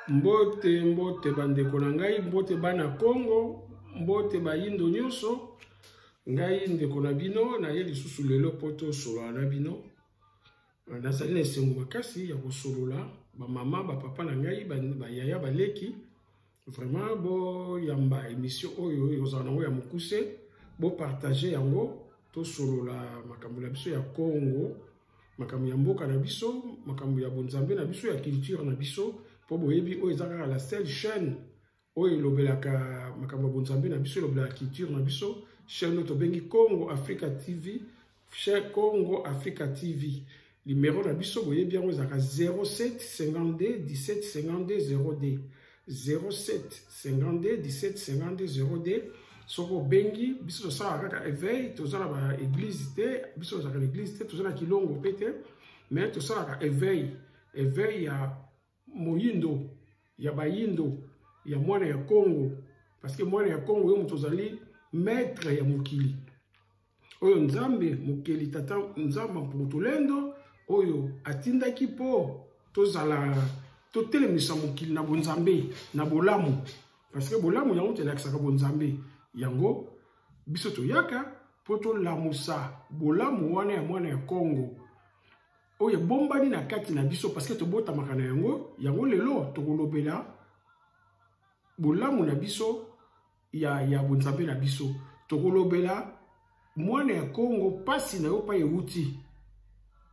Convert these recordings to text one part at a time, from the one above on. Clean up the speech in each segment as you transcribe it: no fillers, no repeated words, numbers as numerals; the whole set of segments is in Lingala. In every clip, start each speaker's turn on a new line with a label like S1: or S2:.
S1: Mbote mbote bandeko na ngai, mbote bana Congo, mbote ba yindo nyonso, ngai ndeko na bino na ye lisusu lelo poto solo na bino. Nazali na esengo makasi ya kosolola ba mama ba papa na ngai ba yaya ba leki. Vraiment bo yamba émission oyo yozana nango ya mukuse, bo partager yango to solola makambo na biso ya Congo, makambo ya mboka na biso, makambo ya bonzambe na biso, ya culture na biso. Po boyebi o ezaka la seule chaîne o elobelaka makambo bonzambe na biso, elobela culture na biso, chaîne to bengi Congo Africa TV, chaîne Congo Africa TV. Numéro na biso boyebi yango ezaka 07 52 17 52 0D, 07 52 17 52 0D. Soko bengi biso tosala kaka éveil, tozala ba église te, biso tosala l'église te, tozala kilongo pete, mais tosala ka éveil ya moyindo, ya bayindo, ya mwana ya Congo, parce que mwana ya Congo yo mutozali maître ya mukili. Oyo nzambe mukeli tata nzamba mputulendo, oyo atindaki po tozala totelemisa mukili na bonzambe, na bolamu, parce que bolamu yango telakisaka bonzambe. Yango biso toyaka po tolamusa bolamu wana ya mwana ya Congo. Oye bombani na kati na biso parce que tobota makana yango lelo tokolobela bolamu na biso ya bonzambe na biso, tokolobela mwana ya Congo pasi na yo pa euti,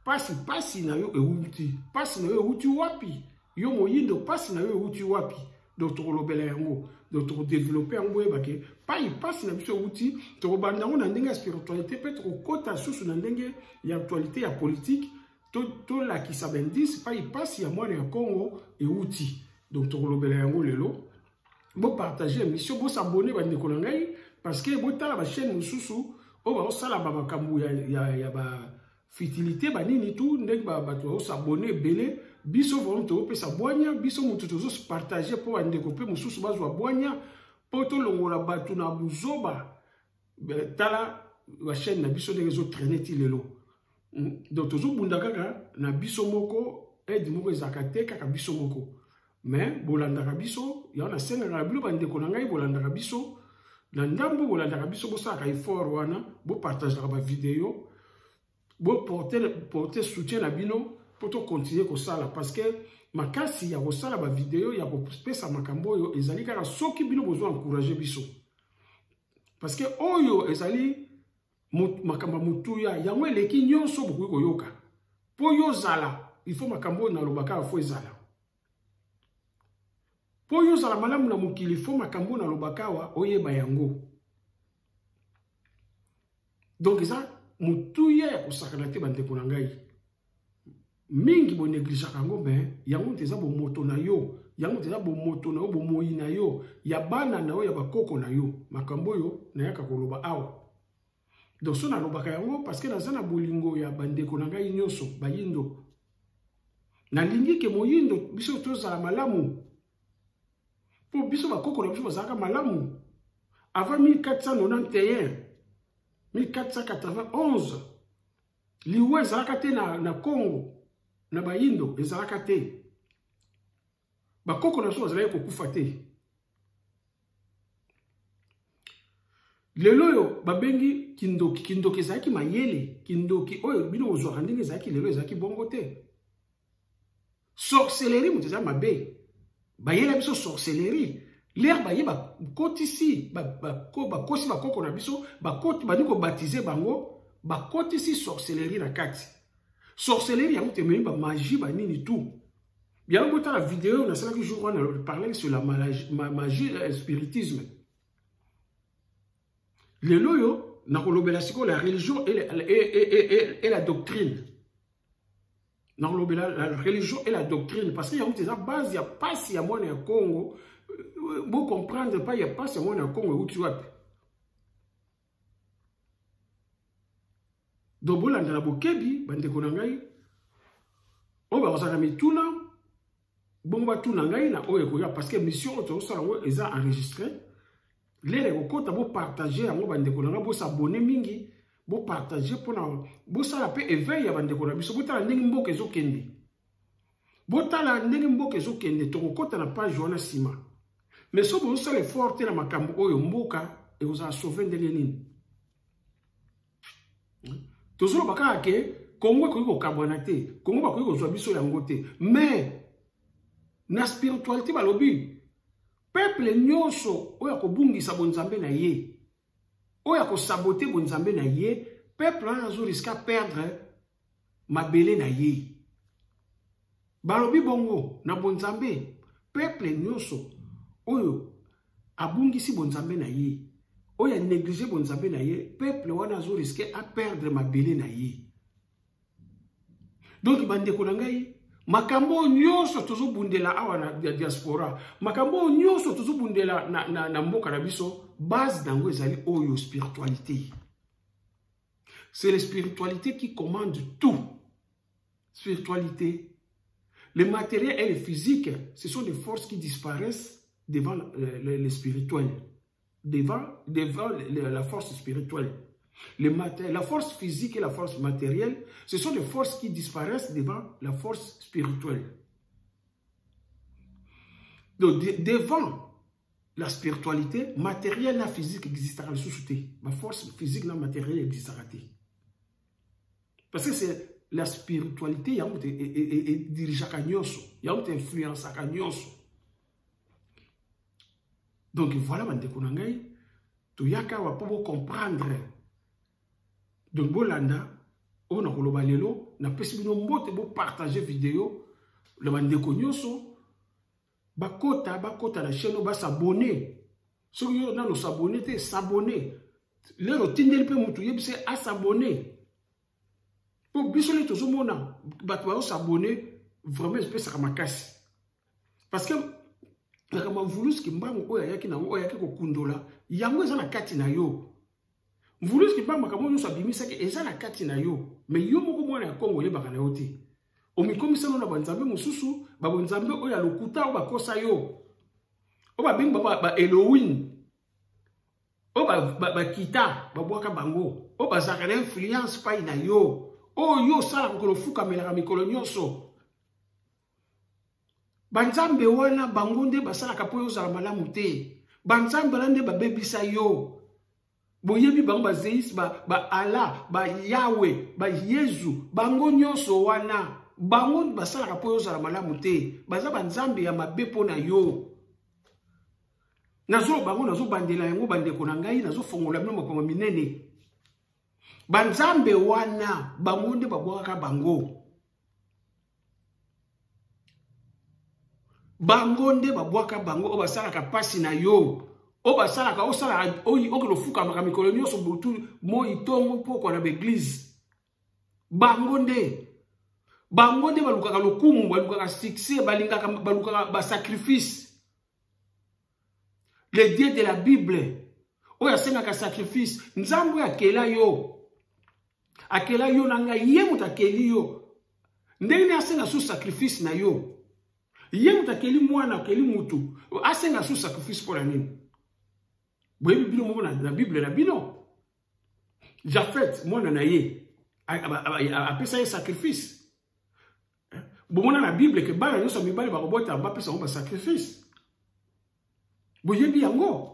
S1: pasi na yo euti, pasi na yo euti wapi, yo moyindo pasi na yo euti wapi. Donc tokolobela yango, donc tokodeveloper yango ebake pasi na biso euti, tokobanda yango na ndenge ya spiritualité, pe tokokota susu na ndenge ya actualité ya politique. To la qui s'abendisse pas il passe ya mwana ya Congo et outil. Donc to kolobela yango lelo bo partager émission, bo s'abonner ba ndeko na ngai parce que bo tala ba chaîne mususu o ba osala ba makambu ya ba fitilité ba nini tout ndenge ba to s'abonner belé biso vraiment to pe sa boanya biso mutu to zo partager po ba ndeko pe mususu bazwa boanya po to longola batu na buzoba tala ba chaîne na biso ndenge zo traîner ti lelo. Donc toujours bundaka na biso moko aide moko ezakate kaka biso moko, mais bolandaka biso ya na senga na bilo bandeko na ngai bolandaka biso na ndambo, bolandaka biso bo saka effort wana, bo partager ba vidéo, bo porter soutien na bino pour to continuer ko sala, parce que makasi ya ko sala ba vidéo ya ko pesa makambo yo ezali kaka soki bino besoin encourager biso, parce que oyo ezali makamba mutuya yango eleki nyonso bokoki koyoka po yo zala, il faut makambo na lobaka fo ezala po yo zala malamu na mukili, il faut makambo na lobaka wa oyeba yango. Donc ça mutuya ya kosakana te bandeko na ngai mingi bo négligaka yango me yango teza bo moto na yo yango teza bo moto na yo bo moyi na yo ya bana na yo ya bakoko na yo makambo yo na yaka koloba awa donc so nalobaka yango parce que naza na bolingo ya bandeko na ngai nyonso bayindo nalingi ke moyindo biso tozala malamu po biso bakoko na biso bazalaka malamu avant 1491 1491 liwa ezalaka te na Congo na bayindo ezalaka te bakoko na biso bazalaki kokufa te lelo yo babengi kindoki ezalaki mayele kindoki oyo bino ozwaka ndenge ezalaki lelo ezalaki bongo te sorcellerie moto eza mabe bayela biso sorcellerie l'air baye bakotisi bakosi bakoko na biso bandi kobatize bango bakotisi sorcellerie na kati sorcellerie yango te memi bamagie banini tout bien botala vidéo nasalaki jour wana parler sur la magie spiritisme lelo yo nakolobela siko la religion et la doctrine nakolobela la religion et la doctrine parce que yango te eza base ya pasi ya mwana ya Congo vous comprendre pas, il n'y a pas seulement un Congo où tu as. Donc, vous l'avez dit, vous avez dit, on va faire un tour, bon, va tout parce que mission, ils ont enregistré. Les recours, vous partagez, vous s'abonner, vous partagez pour vous faire éveil à vous vous avez dit, vous avez dit, mais si vous avez fort na makambo oyo mboka et vous avez sauvé ndenge nini tozolo baka ke Congo ko kabwana te Congo ba ko zo biso yango te mais na spiritualité balobi peuple nyonso oyo ko bungisa bonzambe na ye oyo ko saboter bonzambe na ye peuple na zo risque perdre mabele na ye balobi bongo na bonzambe peuple nyonso oyo abungisi bonzambe na ye oyo négligé bonzambe na ye peuple wana zo risquer à perdre mabele na ye donc bandeko na ngai makambo nyonso tozo bundela awa na diaspora makambo nyonso tozo bundela na mboka na biso base dango ezali oyo spiritualité c'est la spiritualité qui commande tout spiritualité le matériel et le physique ce sont des forces qui disparaissent devant le spirituel, devant la force spirituelle. La force physique et la force matérielle, ce sont des forces qui disparaissent devant la force spirituelle. Donc, devant la spiritualité, matériel et physique existera la société. La force physique et matérielle existera. Parce que c'est la spiritualité, il y a un dirigeant à Nyoso, il y a une influence à Nyoso. Donc voilà, bandeko na ngai, to yaka wa po comprendre. Donc bolanda, on a koloba lelo, na pesi bino mbote bo partager vidéo, le bandeko nyonso, bakota na chaîne ba s'abonner. Ceux qui ont no s'abonner te s'abonner. Lelo tindel pe mutu yebise a s'abonner. Po biso le tozo mona, bato ba s'abonner, vraiment espèce à makasi. Parce que nakama mvuluski mbangu oya yaki na oya yaki kokundola yango eza na kati na yo mvuluski mbangu makamo nyonso abimisa ke eza na kati na yo mais yo moko mwana ya Kongo yebaka na yo te omikomisa na banzambe mosusu babonzambe oya lokuta o bakosa yo o babengi ba Elohim o ba kita babwaka bango o bazaka na influence pai na yo o yo sala kolofuka melaka mikolo nyonso banzambe wana bangonde basala kapoyo za malamu te banzambe lande babebisa yo boyebi bango bazeis ba Allah ba Yahweh ba Yesu bango nyonso wana bango basala kapoyo za malamu te baza banzambe ya mabepo na yo nazo bango nazo bandela yango bandeko na ngai nazo fongola bino makongo minene banzambe wana bangonde babwaka bango bangonde babwaka bango o basalaka pasi na yo o basalaka osala okelo fukamaka mikolo nyonso butu moi ntongo mpo okona baeglise bango nde balukaka lokumu balukaka succès balukaka basacrifice. Le Dieu de la Bible oyo asengaka sacrifice nzambe akela yo nanga ye moto akeli yo ndenge asenga su sacrifice na yo ye moto akeli mwana akeli mutu asenga su sacrifice pour la nini boyebi bino moko na Bible na bino Japhet mwana na ye apesa ye sacrifice bomona na Bible ke bana nyonso mibali bakobota bapesa ngo sacrifice boyebi yango.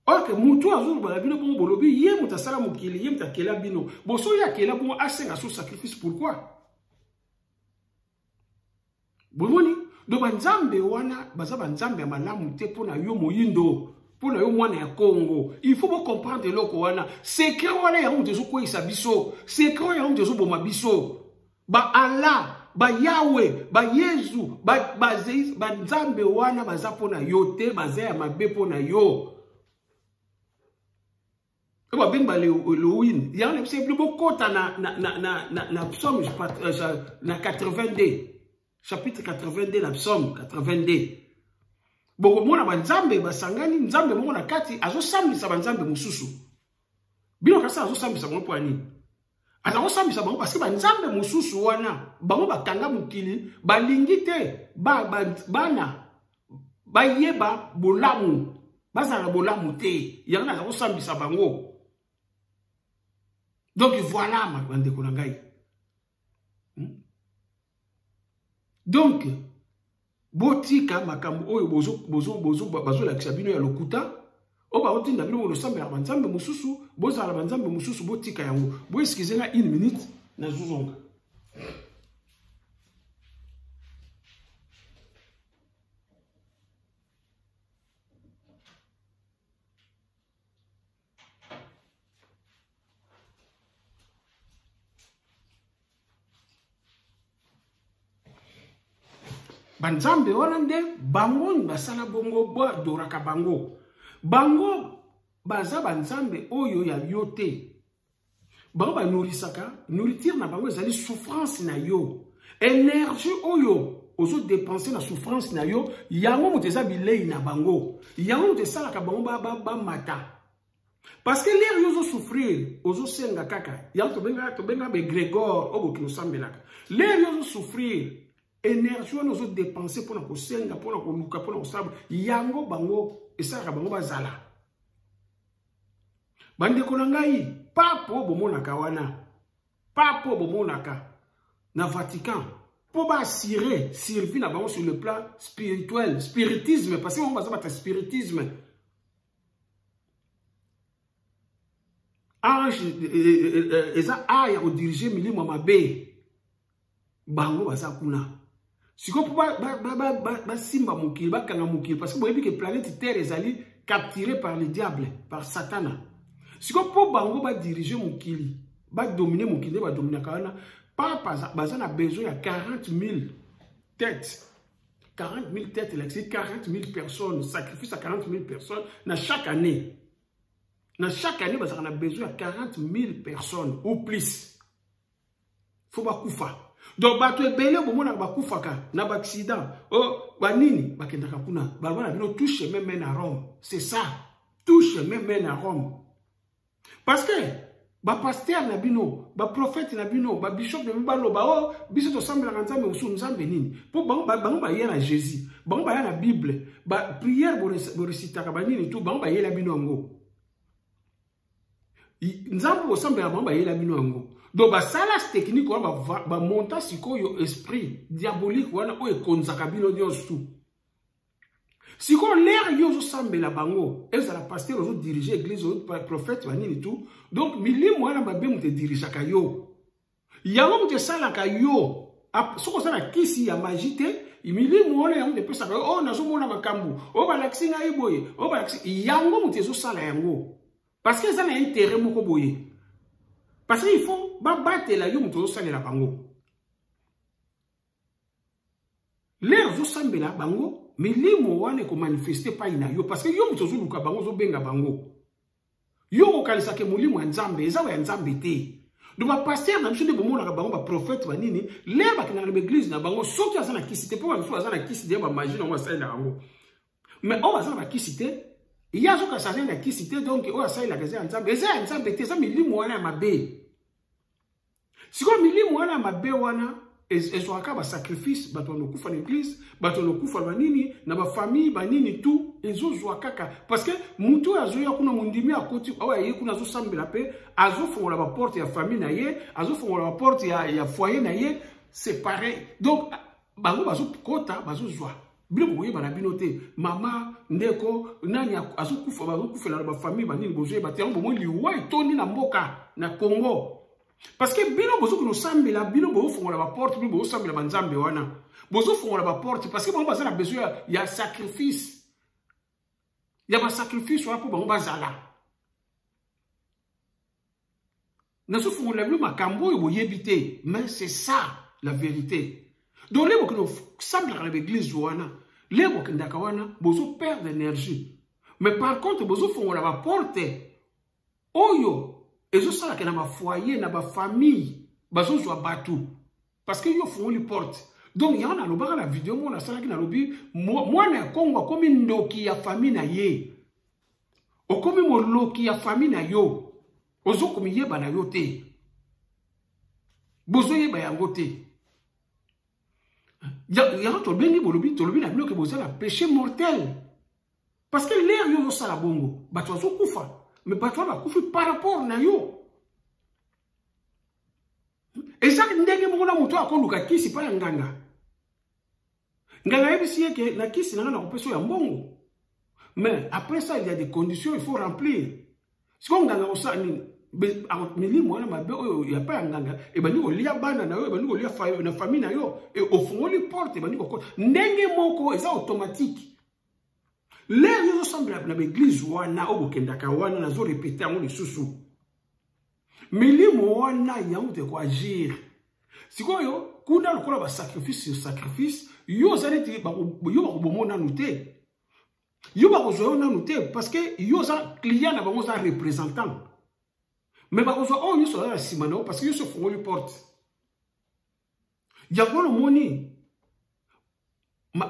S1: Or que mutu azulu bala bino bon bolobi ye muta sala mukili ye muta kela bino boso ya kela bon asenga so sacrifice pourquoi bomoni do banzambe wana baza banzambe ya malamu te pona yo moyindo pona yo mwana ya Congo il faut vous comprendre loko wana secret wana ya mutu zo ko isa biso secret ya mutu zo boma biso ba Allah ba Yahweh ba Yesu ba nzambe wana baza pona yo te baza ya mabe pona yo. Il y a un plus beau côté na psaume 82, chapitre 82 na psaume 82. Bon, mona banzambe basangani nzambe mona kati azo sambisa banzambe mususu. Bino kasa azo sambisa mo poani. Azo sambisa bango parce que banzambe mususu wana bango bakanga mukili balingi te bana bayeba bolamu bazala bolamu te yana azo sambisa bango. Donc voilà ma bande konangai. Donc botika makambo oyo bozo la kisabino ya lokuta o ba otinda bino lo sambe ya banzambe mususu boza la banzambe mususu botika yango bo excusez nga 1 minute na zuzonga. Banzambe wana nde bango basala bongo bo doraka bango baza banzambe oyo ya yote bango ba nourisaka nourriture na bango ezali souffrance na yo énergie oyo ozo dépenser na souffrance na yo yango muteza bilei na bango yango mutesala ka bango ba mata parce que l'air yozo souffrir ozo senga kaka yango to benga be Grégor obo kino sambelaka l'air yozo souffrir énergie nous autres dépenser pour nous senga pour nous luka pour nous sabu yango bango esaka bango bazala bande konangai papo bomonaka wana papo bomonaka na Vatican pour ba assurer survie na bango sur le plan spirituel spiritisme parce que on va battre spiritisme ange eza aya au diriger milimo mabe bango bazakuna. Si vous pouvez simba mukili, bakanga mukili, parce que vous voyez que la planète Terre est capturée par le diable, par Satan. Si vous pouvez diriger mukili, dominer mukili, dominer kana, papa a besoin de 40 000 têtes. 40 000 têtes, c'est 40 000 personnes, sacrifice à 40 000 personnes dans chaque année. Dans chaque année, on a besoin de 40 000 personnes ou plus. Il faut pas koufa. Donc bato ebele bomona bakufaka na accident oh banini bakendaka kuna bana bino touche même à Rome c'est ça touche même à Rome parce que ba pasteur na bino ba prophète na bino ba bishop na bino ba oh biso to sambela nzambe usu nzambe nini po bango ba yela Jésus bango ba na Bible ba prière bo recitaka banini tout bango ba yela bino ngo nzambe osambela bango ba yela bino ngo. Donc, la technique, va monter sur esprit diabolique, ou ekonzaka bino nyonso. Si on l'air yozo sambe la bango, et la pasteur ozo diriger l'église, ozo prophète vanini tout. Donc, mili mwana babe mute dirigeaka yo. Yango mute salaka yo. Soko sala kisi ya magite, mili mwana yango de pesa oh nazo mona makambu. Oh balaksi nga iboye. Oh balaksi yango mute zo sala yango. Parce que ça n'a intérêt moko boye. Parce qu'il faut battre la yum to sale la bango. L'air zo sambela bango milimo wana ko manifester pa ina yo parce que yo muto zuluka bango zo benga bango yo ko kalisa ke mulimo ya nzambe eza wa nzambe te donc ba pasteur na biso de bomona ka bango ba prophète ba nini leba kana na église na bango soki azana kisite po ba biso azana kisite ba magie na ngo sa ina bango mais on azana ba kisite ya zo ka sa na kisite donc o asa ila kaza nzambe eza nzambe te eza milimo wana ya mabe siko milimo wana ya mabe wana ezwaka ba sacrifice bato nokufa na église bato nokufa ba nini na ba famille ba nini tout ezozwa kaka parce que mutu azoya kuna mundimi akoti oya ye kuna azosambela pe azofongola ba porte ya famille na ye azofongola ba porte ya foyer na ye c'est pareil donc bango bazokota bazozwa bilo boyeba na bino te mama ndeko nani azokufa na ba famille ba nini bozoye batango bomo liwa etoni na mboka na Congo. Parce que bino bozo ko sambela bino bo fongola ba porte bino bo sambela banzambe wana bozo fongola ba porte parce que bon bazana besoin ya sacrifice ya ba sacrifice wa pour bon bazala na so fongola bino makambo yo yebite mais c'est ça la vérité donc les ko sambela na l'église wana les ko ndaka wana bozo perdre énergie mais par contre bozo fongola ba porte oyo et je sens que dans ma foyer, dans ma famille, bazo zo batu parce que yo font les portes. Donc il y en a le bar la vidéo moi na sala ki na lobi moi na Congo comme ndoki ya famille na ye. O comme mo loki ya famille na yo. Ozo comme yeba na yo te. Bozo yeba yango te. Ya to bengi bolobi na bino ke bozo na péché mortel. Parce que l'air yo sala bongo, bato zo kufa. Mais pas toi, par rapport à yo. Et ça, ndenge mona moto akoluka kisi pa nganga. Nganga yebisi ke na kisi na kopeso ya mbongo. Mais après ça, il y a des conditions, il faut remplir. Si on nganga osa ni milimo na mabe oyo ya pa nganga e bani ko lia bana na yo, bani ko lia na famille na yo et au fond les portes bani ko ndenge moko eza automatique. L'air yo semble na l'église wana obokendaka wana nazo répéter ngo lisusu milimo wana yango te ko agir sikoyo kuna lokola ba sacrifice yo zaleti ba yo ba bomona nuté yo ba kozo na nuté parce que yo za client na bango za représentant mais ba kozo on yo so la simano parce que yo se font les portes ya ko moni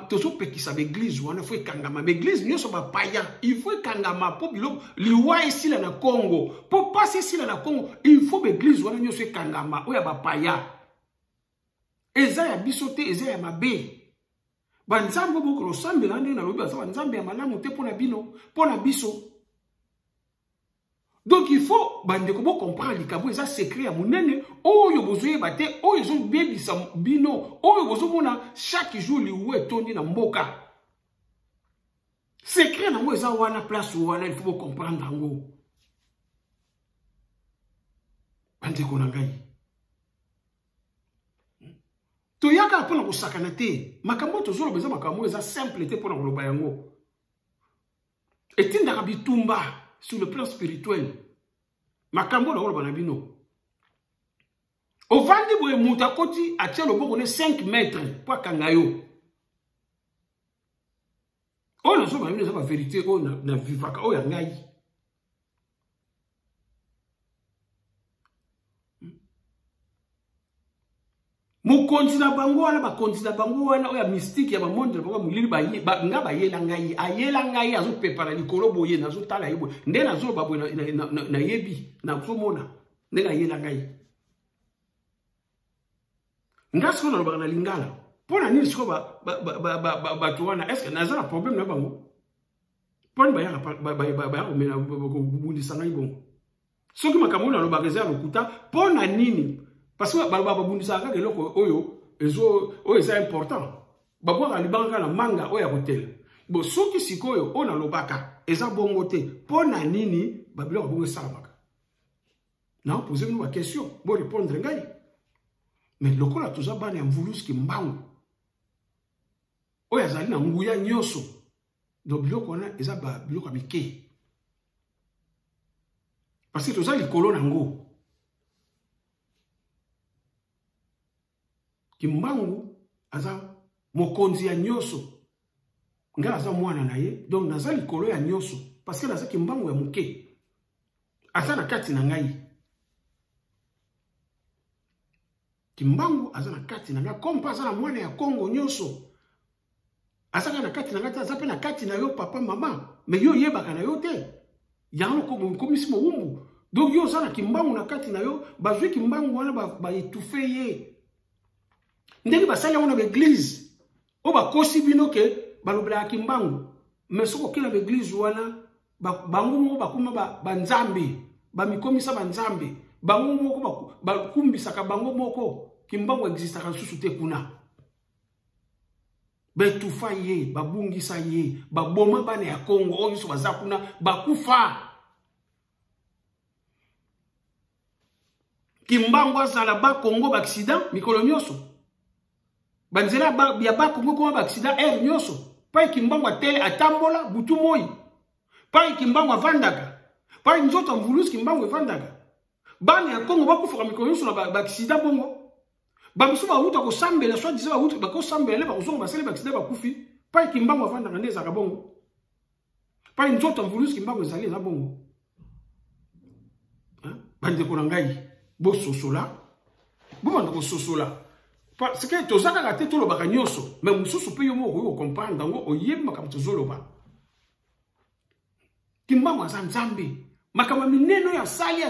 S1: tozo pekisa l'église wana faut kangama l'église nyoso ba paya il faut kangama po bilo liwa ici là na Congo pour passer ici là na Congo il faut l'église wana nyoso kangama oya ba paya eza ya bisote eza ya mabe banzambo boko sambela ndena lobi asa banzambe ya malamu te pona bino pona biso. Donc il faut bandeko bo comprendre likabo eza secret ya munene oyo bozoye bate oyo zo bebisa bino oyo bozo mona chaque jour liwe tondi na mboka secret na ngo eza wana place wana il faut comprendre ngo bandeko na ngai to yaka pona ko sakana te makambo to zolo beza makambo eza simple te pona ko loba yango etinda bitumba sur le plan spirituel. Makambo na woloba na bino. Ovandi boye muta koti atia loboko ne 5 mètres po kanga yo. O na so ba bino za ba vérité o na vivaka o ya ngai. Mukonzi na bango wana ba konzi na bango wana o ya mystique ya ba monde ba mulili ba nga ba yela ngai azo prepara likolo boye nazo tala yebo nde nazo ba boye na yebi na so mona nde na yela ngai ngasko na ba na lingala pona nini siko ba tuwana est-ce que nazana problème na bango pona ba ya ba mena bundi sangai bongo soki makamona lo ba rezerve lokuta pona nini. Parce que baloba babundisa ka keloko oyo ezo oyo c'est important. Babwa ka libanga na manga oyo ya hotel. Bo soki sikoyo ona lobaka eza bongo te. Pona nini babilo ka bongo salamaka. Na poser une question, bo répondre ngai. Mais lokola toza bana ya mvuluski mbangu. Oyo azali na nguya nyoso. Donc biloko wana eza ba biloko mike. Parce que toza likolo na ngo. Kimbangu aza mokonzi ya nyoso nga aza mwana na ye donc naza likolo ya nyonso parce que naza kimbangu ya moke aza na kati na ngai kimbangu aza na kati na ngai comme aza na mwana ya Congo nyonso aza na kati na ngai aza pe na kati na yo papa mama mais yo yebaka na yo te yango komisi mowumbu donc yo aza na kimbangu na kati na yo bazwi kimbangu wana ba étouffer ye ndenge basali yango na l'église o bakosi bino ke balobela kimbangu mais soko kila l'église wana bango moko bakuma banzambe bamikomisa banzambe bango moko bakumbisaka bango moko kimbangu existaka susu te kuna betufa ye babungisa ye baboma bana ya Congo oyo so baza kuna bakufa kimbangu azala ba Congo ba accident mikolo nyonso banzela ya ba Congo ko ba accident air nyonso pa kimbangu atele atambola butu moi pa kimbangu avandaka pa nzoto mvulusi kimbangu evandaka bana ya Congo bakufa mikolo nyonso na ba accident bongo bamusu ba uta ko sambela so disa ba uta ba ko sambela ba uzongo basele ba accident bakufi pa kimbangu avandaka ndeza ka bongo pa nzoto mvulusi kimbangu ezali na bongo bande ko ngai bo sosola bo bande ko sosola parce que tozaka ka te tolo baka nyonso mais mususu pe yo moko yo comprendre ngo oyeba makambo tozoloba kimbangu aza nzambe makambo mineno ya sali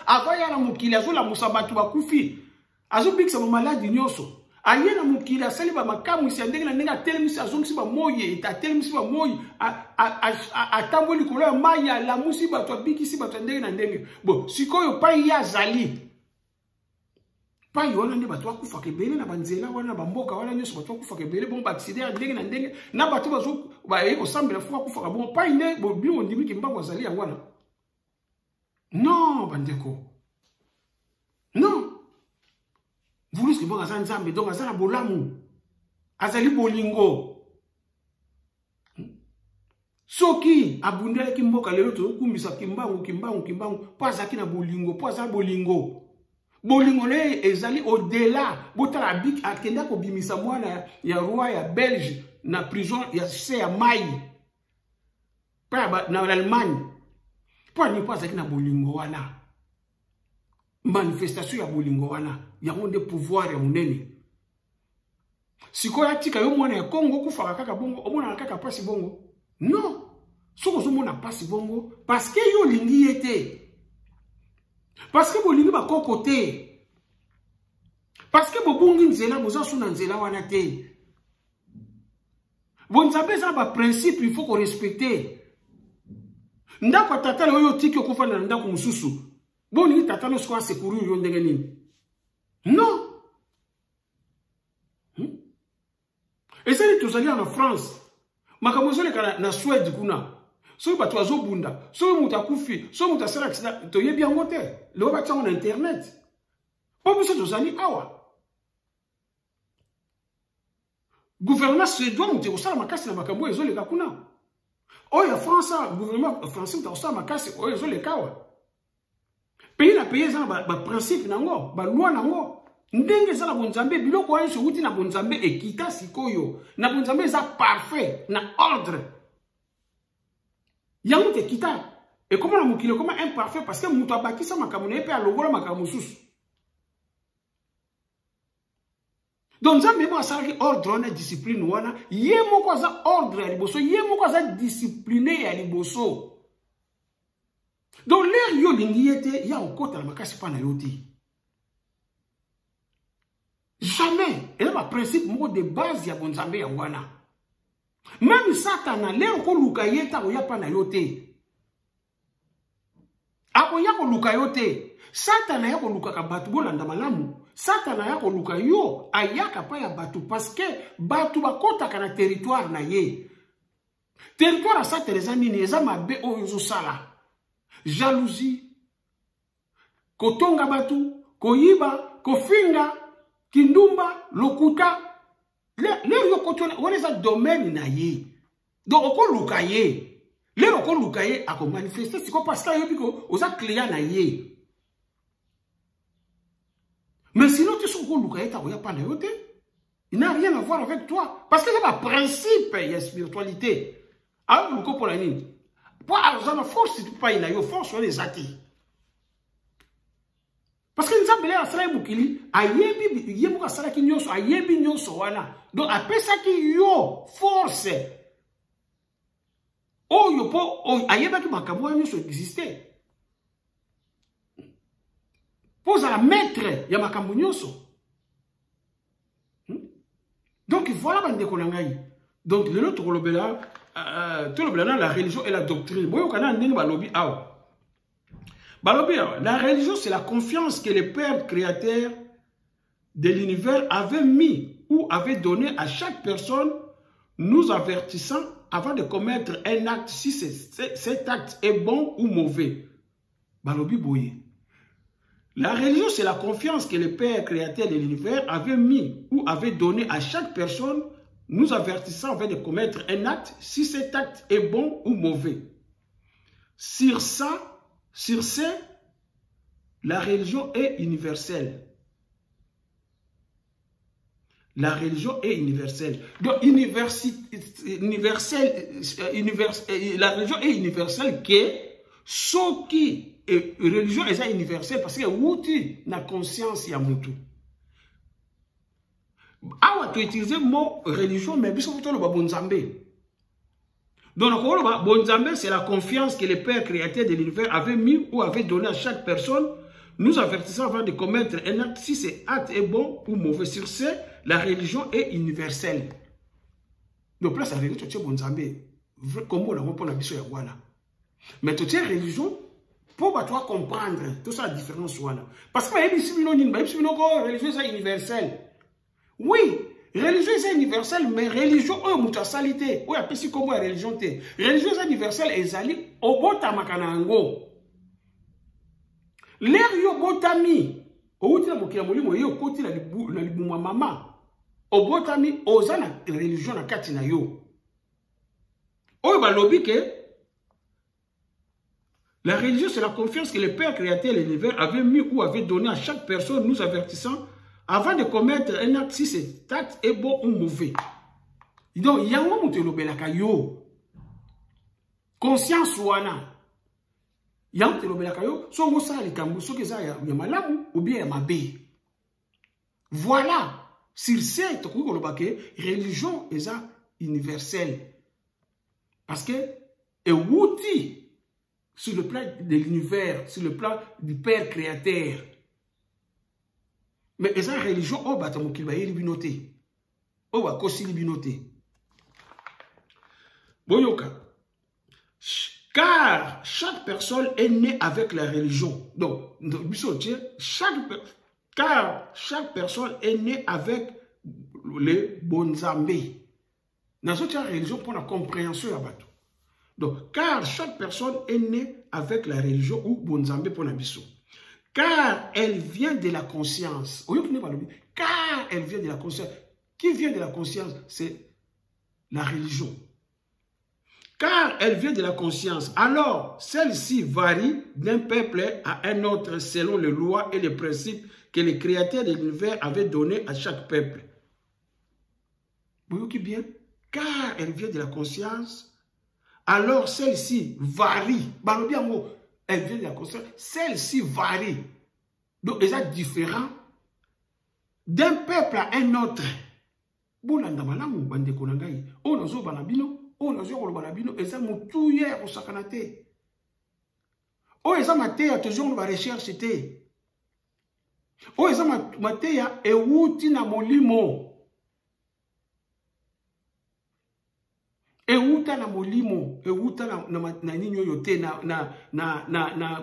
S1: avaya na mukili azola musabatu bakufi azobikisa ba maladi nyonso ayena mukili asali ba makamu isi ndenge na ndenge atelemisi azongisi ba moye atelemisi ba moye atamboli kolo ya maya la musiba to bikisi ba ndenge na ndenge bon sikoyo pa ya zali pa yona ndi bato akufa kebele na banzela wana bamboka wana nyonso bato akufa kebele bon ba accident ndenge na ndenge na bato bazo ba eko sambela fuka kufa bon pa ine bo bino ndimi kimbangu azali ya wana non bandeko non Voulez que vous ayez nzambe donc azala bolamu azali bolingo soki abundela kimboka lelo to kumbisa kimbangu pas akina bolingo pas za bolingo le ezali au-delà botala bik akenda ko bimisa mwana ya roi ya Belge na prison ya se ya mai pa na l'Allemagne pas ni pas akina bolingo wana manifestation ya bolingo wana yango nde pouvoir ya munene sikoya tika yo mwana ya Congo kufaka kaka bongo omona kaka pasi bongo non soko zo mona pasi bongo parce que yo lingi ete parce que bolingi ba kokote parce que bobungi nzela bozasu na nzela wana te bonzabe za ba principe il faut qu'on respecter ndako tata yo tiki okufa na ndako mususu boni tata no siko sekuru yo ndenge nini non et c'est tout ça en France makamozole kana na Suède kuna so ba toazo bunda so muta kufi so muta sera accident to yebi ngote le ba tsango na internet pas besoin de zani awa gouvernement suédois muta ko sala makasi na makambo ezole ka kuna oya France gouvernement français muta ko sala makasi oya ezole kawa pays na pays za ba principe nango ba loi nango ndenge za na bonzambe biloko wa nso uti na bonzambe ekita sikoyo na bonzambe za parfait na ordre yango te kita et comment la mukile comment imparfait parce que muto abakisa makambo na pe alongola makambo susu donc nzambe mo asali ordre na discipline wana ye moko za ordre ya liboso ye moko za discipliné ya liboso donc l'air yo lingi ete ya okota na makasi pa na yoti jamais et là principe moko de base ya bonzambe ya wana même satana l'air ko luka yeta o ya pa na yote ako ya ko luka yote satana ya ko luka ka batu bolanda malamu satana ya ko luka yo ayaka pa ya batu parce que batu bakota kana territoire na ye territoire sa teresa nini eza mabe oyo zo sala jalousie kotonga batu koyiba kofinga kindumba lokuta le yo kotona wona za domaine na ye donc okoluka ye le okoluka ye ako manifester siko parce que yo biko oza client na ye mais sinon tu soko luka ye ta oya pa na yote Il n'a rien à voir avec toi. Parce que c'est un principe, il y a spiritualité. Alors, vous comprenez? Pour avoir la force, tu pas une force sur les athées. Parce que nous avons dit que nous avons donc après ça qui yo force. Oh, yo po, ayebaki makambo nyonso exister. Pose à la maître, il y a makambo nyonso. Donc voilà bandeko na ngai. Donc le autre lobela tout le la religion et la doctrine. Boyo kana ndeni balobi awa. Balobi awa, la religion c'est la confiance que le Père créateur de l'univers avait mis ou avait donné à chaque personne, nous avertissant avant de commettre un acte, si cet acte est bon ou mauvais. Balobi boye. La religion, c'est la confiance que le Père créateur de l'univers avait mis ou avait donné à chaque personne, nous avertissant avant de commettre un acte, si cet acte est bon ou mauvais. Sur ce, la religion est universelle. La religion est universelle. Donc, la religion est universelle que ce qui est religion est universelle parce que outil na conscience ya mutu. Awa tu utiliser le mot religion mais biso to lo ba bonzambe. Donc le bonzambe c'est la confiance que le Père créateur de l'univers avait mis ou avait donné à chaque personne, nous avertissant avant de commettre un acte si cet acte est bon ou mauvais. Sur ce, la religion est universelle. Donc là, ça veut dire que tu es bonzambe. Comment on a pour la biso ya wana. Mais tu es religion pour toi comprendre tout ça la différence wana. Parce que la religion est universelle. Oui, religion est universelle, mais religion est mutualité. Oui, après si comme religion te. Religion est universelle et zali obota makanango. L'air yo botami. Outi na mokila molimo yo koti na libuma mama. Obotami ozana religion na kati na yo. Oyo balobi ke la religion, c'est la confiance que le Père créateur de l'univers avait mis ou avait donné à chaque personne, nous avertissant, avant de commettre un acte, si cet acte est bon ou mauvais. Donc, yango mutelobelaka yo. Conscience wana. Yango mutelobelaka yo, so ngo sala likambo, so keza ya malamu ou bien ya mabe. Voilà. Sur ce, to ko lobake, religion est universelle. Parce que et outil sur le plan de l'univers, sur le plan du Père créateur. Mais les religions, oh, bah, t'as libinoté. Oh, bah, kosi libinoté. Boyoka. Car chaque personne est née avec la religion. Donc, car chaque personne est née avec les bonzambé. Dans cette religion, pour la compréhension, à bateau. Donc, car chaque personne est née avec la religion ou bonzambé pour l'abisso. Car elle vient de la conscience. Car elle vient de la conscience. Qui vient de la conscience? C'est la religion. Car elle vient de la conscience. Alors, celle-ci varie d'un peuple à un autre selon les lois et les principes que le créateur de l'univers avait donnés à chaque peuple. Vous voyez bien? Car elle vient de la conscience. Alors celle-ci varie. Elle vient de la conscience. Celle-ci varie. Donc, elle est différente d'un peuple à un autre. On a euta na molimo, euta na ninyo yote na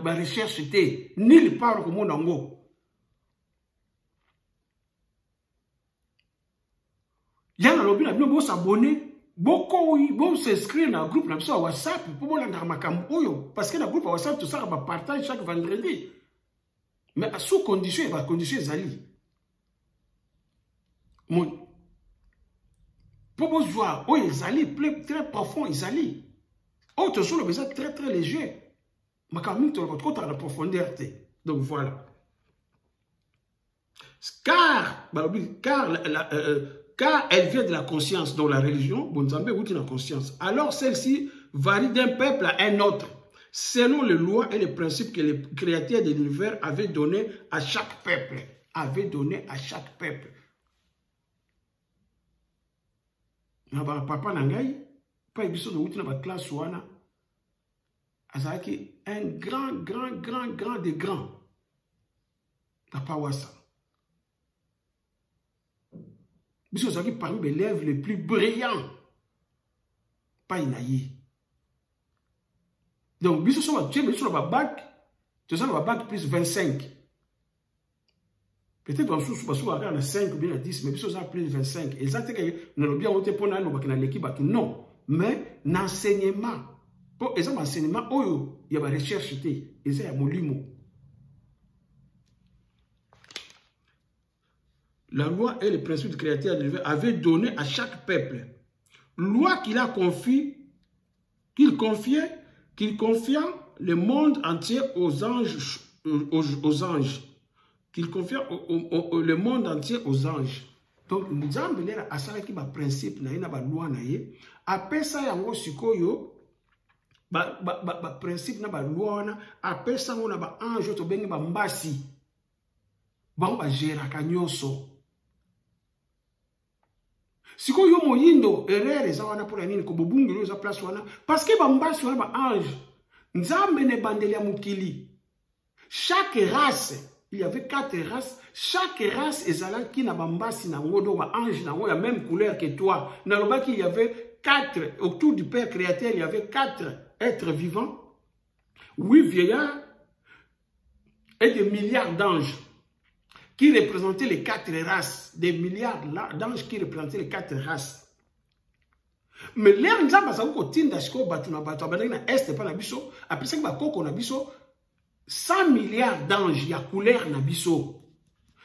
S1: ba recherche te, nulle part comme nango. Yana lobi na bino bo s'abonner, bo s'inscrire dans le groupe na biso WhatsApp pour bolanda makambo oyo parce que na groupe WhatsApp tout ça va partage chaque vendredi. Mais sous condition, ba condition ezali. Mon pour vous voir, oh, ils allaient très profond, ils allaient. Oh, toujours le besoin très très léger. Mais quand même, tu as votre la profondeur. Donc voilà. Car car elle vient de la conscience, dans la religion, Bonzambe ou de la conscience. Alors celle-ci varie d'un peuple à un autre, selon les lois et les principes que les créateurs de l'univers avaient donnés à chaque peuple. Papa Nangai, pas épisode de la classe Wana, azaki un grand des grands. Papa Wassa. Biso azaki parmi les élèves les plus brillants. Pas inaïe. Donc, biso sur le bac, tu as le bac plus 25. Peut-être qu'on a 5 ou bien 10, mais biso ça plus 25. Exactement que nous bien voté pour l'équipe. Non, mais l'enseignement. Pour exemple, l'enseignement, il y a la recherche, il y a molimo. La loi et les principes du créateur de l'univers avaient donné à chaque peuple. Loi qu'il confia le monde entier aux anges, qu'il confia le monde entier aux anges. Donc, nous avons dit à ça qui est principe, na loi na ye. Après ça, yango sikoyo, principe na loi na. Après ça, on a ange to bengi mbasi. Ba gera kanyoso. Sikoyo moyindo erreur za wana pour nini ko bobungelo za place wana parce que mbasi wana ba ange. Nzambe ne bandeli ya mukili. Chaque race, il y avait 4 races. Chaque race ezala qui na bambasi na ngodo ba ange na la même couleur que toi. Na lobaki il y avait 4 autour du Père créateur, il y avait 4 êtres vivants. 8 vieillards et des milliards d'anges qui représentaient les 4 races, des milliards d'anges qui représentaient les 4 races. Mais l'air nous a passé au tinda sko batuna batu abandana est pas na biso après ça ba koko na biso 100 milliards d'anges ya couleur na biso.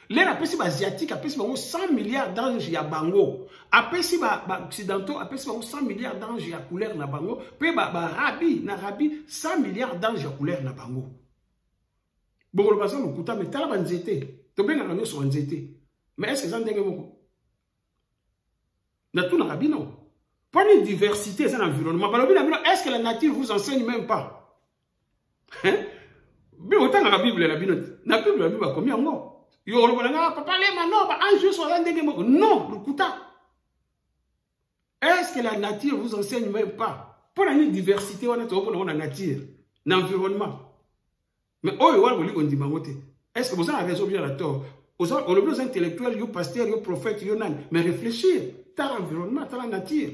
S1: L'air après si ba asiatique après si ba 100 milliards d'anges ya bango. Après si ba occidentaux après si ba 100 milliards d'anges ya couleur na bango, puis ba rabi 100 milliards d'anges ya couleur na bango. Bon le passant lokuta mais tala ba nzete. To benga na nyoso nzete. Mais est-ce que ça ndenge moko? Na tout na rabi non. Pas une diversité dans l'environnement. Est-ce que la nature vous enseigne même pas? Mais autant dans la Bible, la Bible, combien de mots? Non, le kuta. Est-ce que la nature vous enseigne même pas? Pas une diversité dans la nature, dans l'environnement. Mais est-ce que vous avez raison bien à tort? Aux intellectuels, aux pasteurs, aux prophètes, mais réfléchir, dans l'environnement, dans la nature.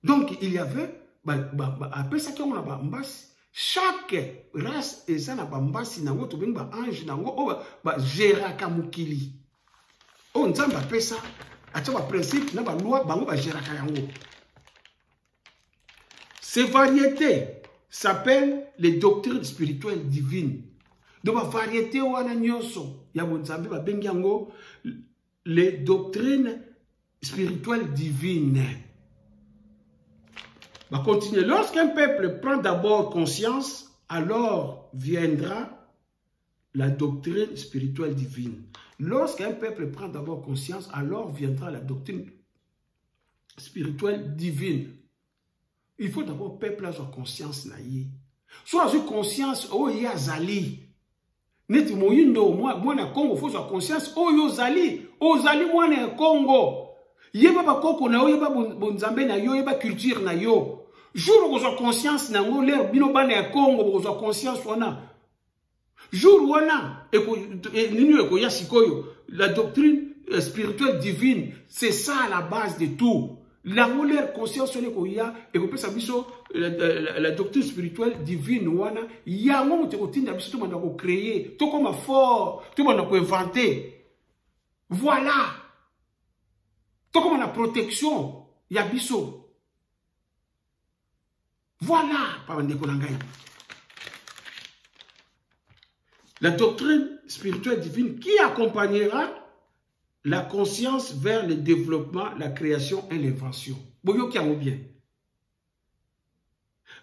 S1: Donc, il y avait, après ça, on a bambas, chaque race et ça, na bambas, na ngoto ben ba ange, na ngo, gera kamukili. On nzamba après ça, à ce principe, na ba loi, bango ba gera kayango. Ces variétés s'appellent les doctrines spirituelles divines. Donc, la variété wana nyonso, ya bonzambe ba bengi yango, les doctrines spirituelles divines. On va continuer. Lorsqu'un peuple prend d'abord conscience, alors viendra la doctrine spirituelle divine. Lorsqu'un peuple prend d'abord conscience, alors viendra la doctrine spirituelle divine. Il faut d'abord peuple avoir conscience naïe. Soit une conscience oh ya zali. Net moyindo moi na Congo faut avoir conscience oh yo zali moi na Congo. Yeba ba koko na yo yeba bonzambe na yo yeba culture na yo. Jour où vous avez conscience na ngo l'air bino bana ya Congo vous avez conscience wana. Jour wana nini eko ya sikoyo la doctrine spirituelle divine c'est ça la base de tout. La l'air conscience on eko ya eko pesa biso la doctrine spirituelle divine wana ya ngo te kotinda biso to manda ko créer to comme fort to manda ko inventer. Voilà. To comme la protection ya biso. Voilà, la doctrine spirituelle divine qui accompagnera la conscience vers le développement, la création et l'invention. Bien.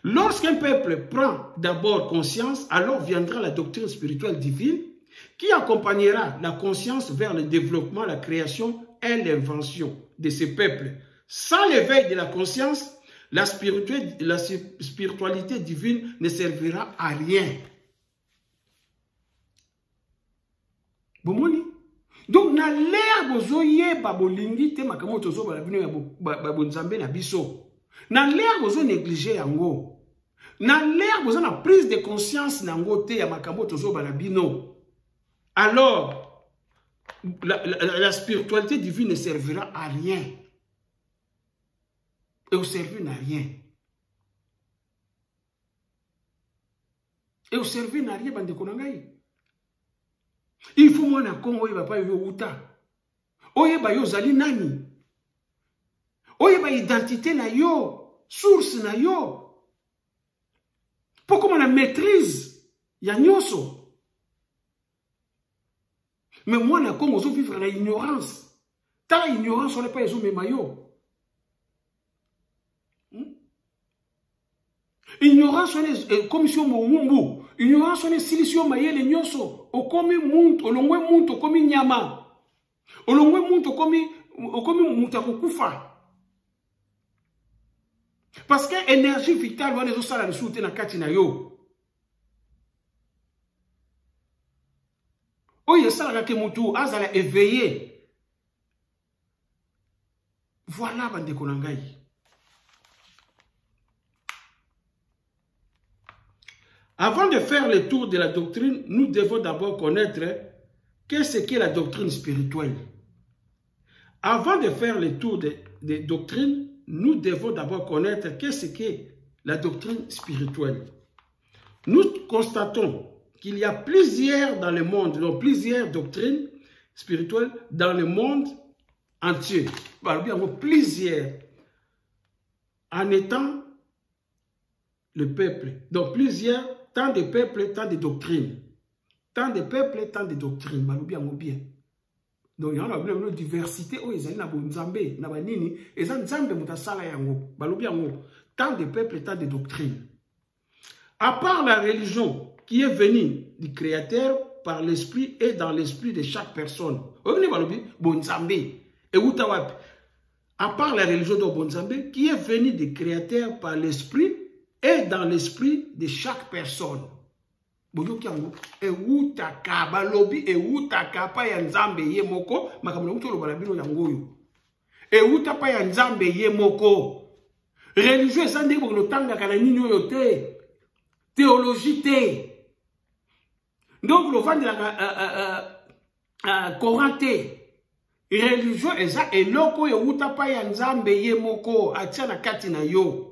S1: Lorsqu'un peuple prend d'abord conscience, alors viendra la doctrine spirituelle divine qui accompagnera la conscience vers le développement, la création et l'invention de ces peuples. Sans l'éveil de la conscience, la spiritualité divine ne servira à rien. Bomoni? Donc, na l'air bozoye babolingi te makamo tozo balabino ya bonzambe na biso. Na l'air bozo négliger yango. Na l'air bozo na prise de conscience nango te ya makamo tozo balabino. Alors, la spiritualité divine ne servira à rien. Et au servir n'a rien. Et au servir n'a rien, bande konangai. Il faut moi na Congo oye papa yo uta. Oye ba yo zali nani. Oye ba identité na yo, source na yo. Pourquoi on a maîtrise ya nyoso. Mais moi na Congo zo vivre la ignorance. Ta ignorance on n'est pas zo memayo. Ignorance on est commission moumbu. Ignorance on est silicio mayele nyoso. Okomi muntu, olongwe muntu okomi nyama. Olongwe muntu okomi mutakukufa. Parce que énergie vitale wana ezo sala lisuute na kati na yo. Oye sala ke mutu azala éveillé. Voilà bande konangai. Avant de faire le tour de la doctrine, nous devons d'abord connaître qu'est-ce qu'est la doctrine spirituelle. Avant de faire le tour des doctrines, nous devons d'abord connaître qu'est-ce qu'est la doctrine spirituelle. Nous constatons qu'il y a plusieurs dans le monde, donc plusieurs doctrines spirituelles dans le monde entier. Plusieurs en étant le peuple. Donc plusieurs. Tant de peuples, tant de doctrines. Tant de peuples, tant de doctrines. Donc, il y a une diversité. Oh, il y a une Nzambe, Nabanini, et ça, Nzambe, Mutasala Yango. Tant de peuples, tant de doctrines. À part la religion qui est venue du Créateur par l'esprit et dans l'esprit de chaque personne. À part la religion de Bonzambe qui est venue du Créateur par l'esprit et dans l'esprit de chaque personne. Eutaka balobi eutaka pa ya Nzambe ye moko makambo muto lo balabino yango yo. Euta pa ya Nzambe ye moko. Religieux ça ndeko no tanga kana nini yo te. Théologie te. Donc le vendre la Coranté. Religieux eza eloko euta pa ya Nzambe ye moko atia na kati na yo.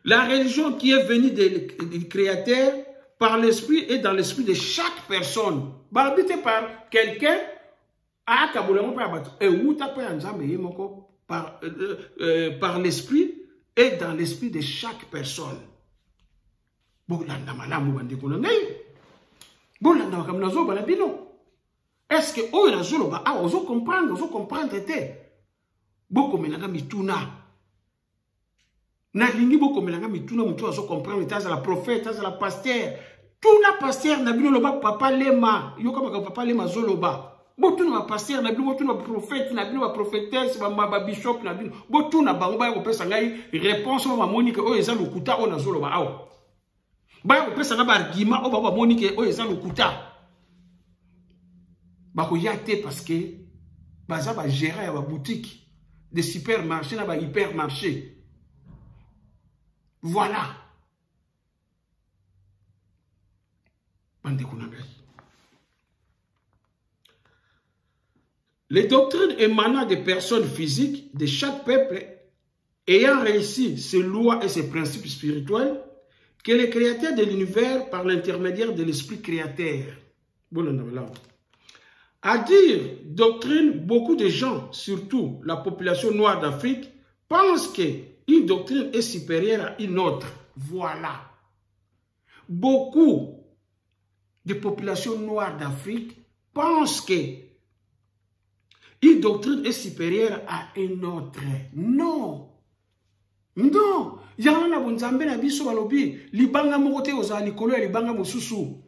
S1: La religion qui est venue du Créateur par l'esprit et dans l'esprit de chaque personne. Habité par quelqu'un par l'esprit et dans l'esprit de chaque personne. Est-ce que vous comprenez? Na lingi boko melanga mituna mutu azo comprendre taza la prophète taza la pasteur tout na pasteur na bino loba papa lema yo kama papa lema zoloba botu na pasteur na bino botu na prophète na bino ba prophétesse ba bishop na bino botu na bango ba ko pesa ngai réponse ba monique o eza lokuta o na zoloba awa ba ko pesa na ba argument o ba monique o eza lokuta ba ko yate parce que baza ba gérer ya ba boutique de supermarché na ba hypermarché. Voilà. Les doctrines émanant des personnes physiques de chaque peuple ayant réussi ses lois et ses principes spirituels que le créateur de l'univers par l'intermédiaire de l'esprit créateur. À dire doctrine, beaucoup de gens, surtout la population noire d'Afrique, pensent que une doctrine est supérieure à une autre. Voilà. Beaucoup de populations noires d'Afrique pensent que une doctrine est supérieure à une autre. Non. Non, yango na bonzambe na biso balobi libanga moko te oza likolo ya libanga mosusu.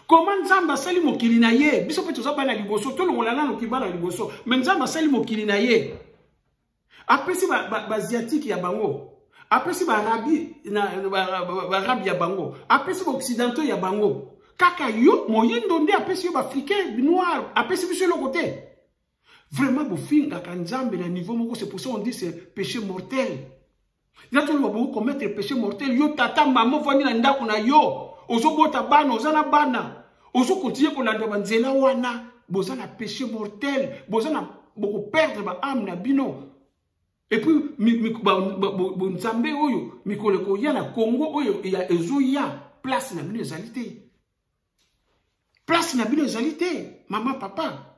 S1: Comment nzamba sali mokili na ye biso pe toza bana liboso to longola na kibala liboso mais nzamba sali mokili na ye. Apesi ba asiatique ya bango, apesi ba arabi na ba arabi ya bango, apesi ba occidentaux ya bango. Kaka yo moyindo nde apesi yo ba africain noir, apesi biso le côté. Vraiment, bofinga kanzambe na niveau moko, c'est pour ça on dit c'est péché mortel. Là tu vas commettre péché mortel. Yo tata maman vani na ndako na yo. Ozo bota bana, ozana bana. Ozo continuer ko landa banzela wana. Bozana péché mortel. Bozana boko perdre ba âme na bino. Et puis bonzambe oyo mikoleko ya na Congo oyo ya ezo ya place na bino ezalité. Place na bino ezalité, maman papa.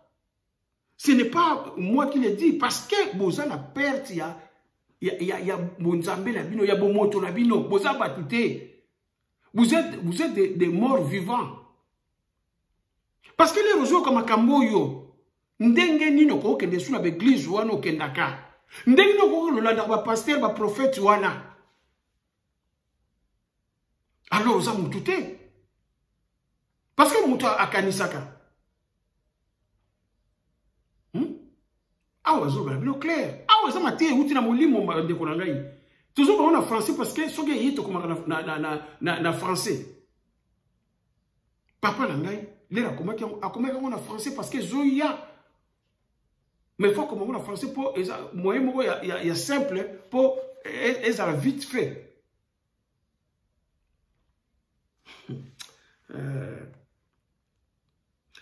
S1: Ce n'est pas moi qui le dis, parce que vous avez la perte, il y a bonzambe la bino, il y a bomoto la bino, vous avez battuté. Vous êtes des morts vivants. Parce que les roseaux comme Kamboyo, ndenge nino ko kende sous la église wana kendaka. Ndenge nino ko lolanda ba pasteur ba prophète wana. Alors vous avez tout. Parce que muto akanisaka. Ah, vous avez bien clair. Ah, vous avez dit que vous avez dit que vous avez dit toujours en français parce que ce qui est en français. Papa Langai, il est en français parce que Zoya. Mais il faut que en français pour moi, il y a simple pour ça vite fait.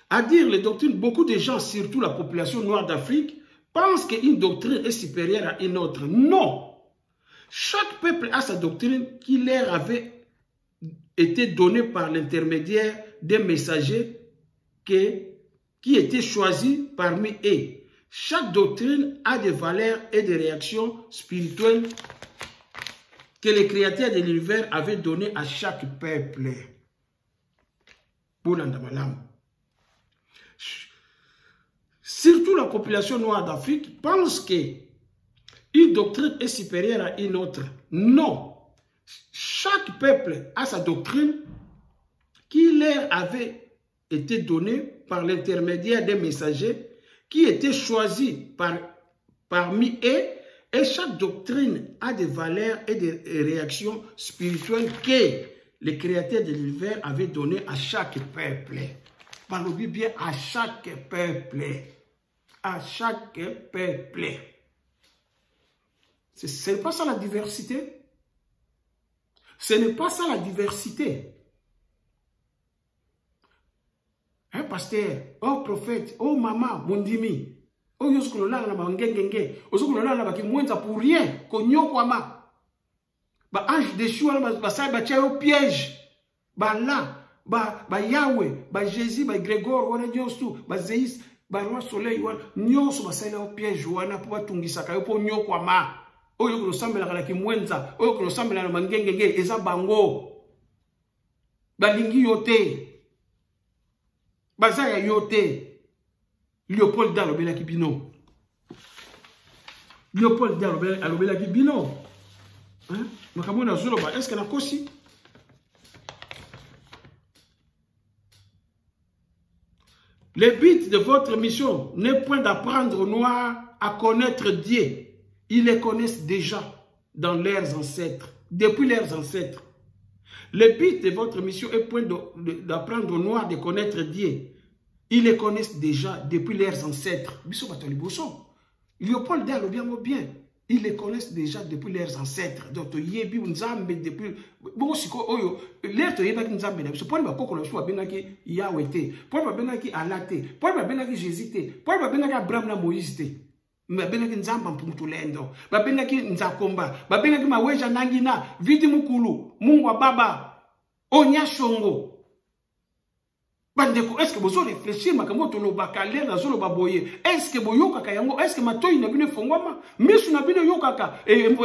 S1: À dire les doctrines, beaucoup de gens, surtout la population noire d'Afrique, pensent qu'une doctrine est supérieure à une autre. Non. Chaque peuple a sa doctrine qui leur avait été donnée par l'intermédiaire des messagers qui étaient choisis parmi eux. Chaque doctrine a des valeurs et des réactions spirituelles que les créateurs de l'univers avaient données à chaque peuple. Pour l'Andamalam. Surtout la population noire d'Afrique pense qu'une doctrine est supérieure à une autre. Non. Chaque peuple a sa doctrine qui leur avait été donnée par l'intermédiaire des messagers qui étaient choisis parmi eux, et chaque doctrine a des valeurs et des réactions spirituelles que les créateurs de l'univers avaient données à chaque peuple. Parlons bien à chaque peuple. À chaque peuple. Ce n'est pas ça la diversité. Ce n'est pas ça la diversité. Hein, pasteur, oh prophète, oh maman, mondimi, oh yoskolola na bangengenge, oskolola na baki mwenza pour rien, konyokwama. Ba ange déchu wana ba sa ba tia au piège. Ba là, ba Yahweh, ba Jésus, ba Grégor wana nyosu, ba Zeis, ba roi soleil wana nyosu ba sa au piège wana pour atungisaka yo po nyokwama. Oyo ko sambela kala ki mwenza, oyo ko sambela na bangengenge eza bango. Balingi yote. Bazaya yote. Léopold Da lobela kibino. Léopold Da lobela kibino. Hein? Makamona zoloba est-ce que na kosi? Le but de votre mission n'est point d'apprendre aux Noirs à connaître Dieu. Ils les connaissent déjà dans leurs ancêtres, depuis leurs ancêtres. Le but de votre mission est point d'apprendre aux Noirs de connaître Dieu. Ils les connaissent déjà depuis leurs ancêtres. Léopold Da bien. Ils les connaissent déjà depuis leurs ancêtres. Donc, yebi nzambe depuis bon siko oyo l'air to yeba nzambe na biso pour ba kokolo so bengaki Yahweh te, pour ba bengaki Allah te, pour ba bengaki Jésus te, pour ba bengaki Abraham na Moïse te. Ba bengaki nzamba mpumutulendo, ba bengaki nzakomba, ba bengaki maweja nangina, vidi mukulu, Mungu wa baba, onya shongo. Bandeko, est-ce que vous réfléchissez makambo to lobaka l'air na zolo baboye? Est-ce que boyoka kayango? Est-ce que matoyi na bino fongwama? Misu na bino yokaka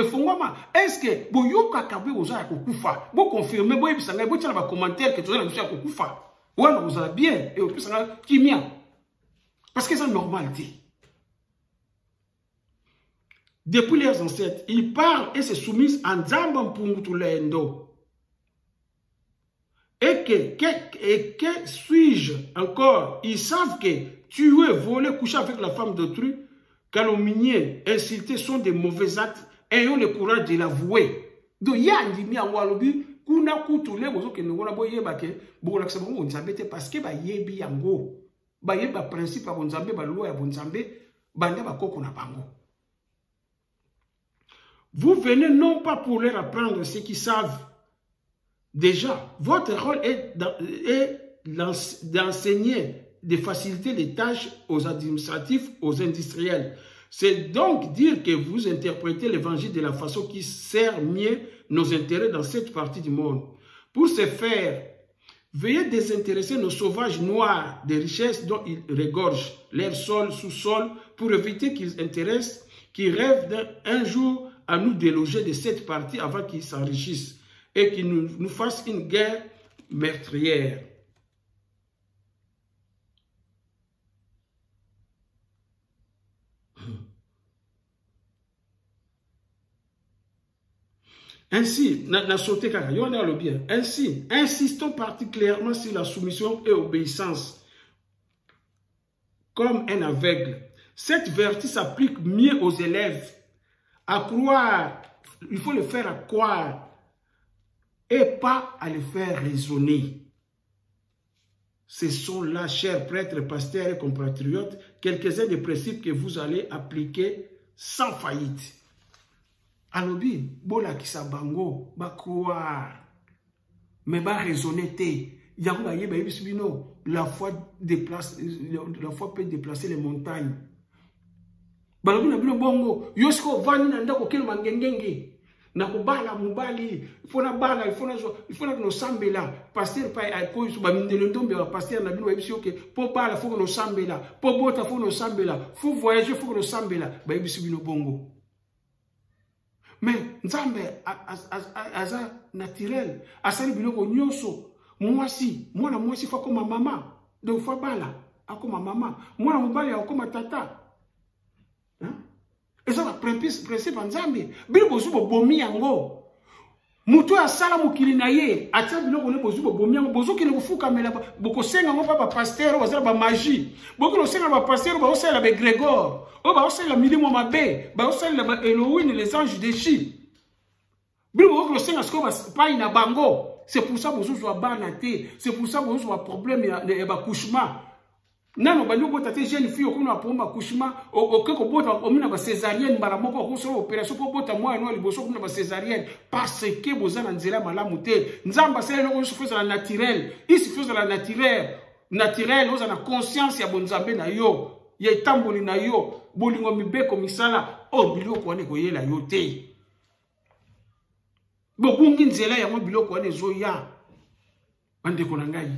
S1: fongwama? Est-ce que boyoka kabe oza ya kokufa? Bo confirmer bo ebisanga bo tala ba commentaire que toza na biso ya kokufa. Wana oza bien et opesanga kimia. Parce que c'est normal dit. depuis leurs ancêtres. Ils parlent et se soumettent en Nzamba Mpungutulendo. Et que suis-je encore? Ils savent que tuer, voler, coucher avec la femme d'autrui, calomnier, insulter sont des mauvais actes, ayons le courage de l'avouer. Donc, il y a un dimi à Walobi, kuna kutule, bozo ke ngona boye bake, bo la ksabo nzambe te parce que ba yebi yango, ba yeba principe ba nzambe ba loi ya nzambe, banda ba koko na bango. Vous venez non pas pour leur apprendre ce qu'ils savent. Déjà, votre rôle est d'enseigner, de faciliter les tâches aux administratifs, aux industriels. C'est donc dire que vous interprétez l'évangile de la façon qui sert mieux nos intérêts dans cette partie du monde. Pour ce faire, veuillez désintéresser nos sauvages noirs des richesses dont ils regorgent leur sol, sous-sol, pour éviter qu'ils intéressent, qu'ils rêvent d'un jour à nous déloger de cette partie avant qu'ils s'enrichissent et qu'ils nous fassent une guerre meurtrière. Ainsi, ainsi, insistons particulièrement sur la soumission et obéissance comme un aveugle. Cette vertu s'applique mieux aux élèves. À croire, il faut le faire à croire et pas à le faire raisonner. Ce sont là, chers prêtres, pasteurs et compatriotes, quelques-uns des principes que vous allez appliquer sans faillite. Alobi, bola kisa bango, ba croire, mais ba raisonner te. Yango ba yeba yebisubino, la foi peut déplacer les montagnes. Balobi na bino bongo, yosko vani na ndako kelo mangengenge. Na kubala mubali, ifona bala, ifona no sambela, pasteur pa akoyi so ba mindelo ndombe ba pasteur na bino yebisi oke, po bala foko no sambela, po bota foko no sambela, fo voyager foko no sambela, ba yebisubino bongo. Mais Nzambe aza naturel, asali biloko nyonso, mwasi, mwana mwasi fa koma mama, donc fa bala, akoma mama, mwana mubali akoma tata. Et ça va principe Nzambe, bilo bozu bomi yango. Mutu asala mukili na ye, atia biloko ne bozu bomi yango, bozu ki ne bofuka mela boko senga ngo pa pasteur bazala ba magie. Boko no senga ba pasteur ba osala ba Grégor. Oh, bah, on la milimo mabe, bah, on la Elohim, les anges déchis. Bilo le Seigneur pas ina bango. C'est pour ça que vous avez banaté, c'est pour ça que vous avez problème d'accouchement. Non, bah nous botate jeune fille qu'on a pour accouchement, au que bota au mina ba césarienne baramoko ko so opération pour bota moi no liboso ko na césarienne parce que bozana nzela malamu te. Nzamba c'est no se fait la naturel, il se fait la naturel, vous avez conscience ya bonzambe na yo. Ya itamboli na yo, bolingo mibeko misala, o biloko wane koyela yo te. Bobungi nzela ya mo biloko wane zo ya. Bandeko na ngai.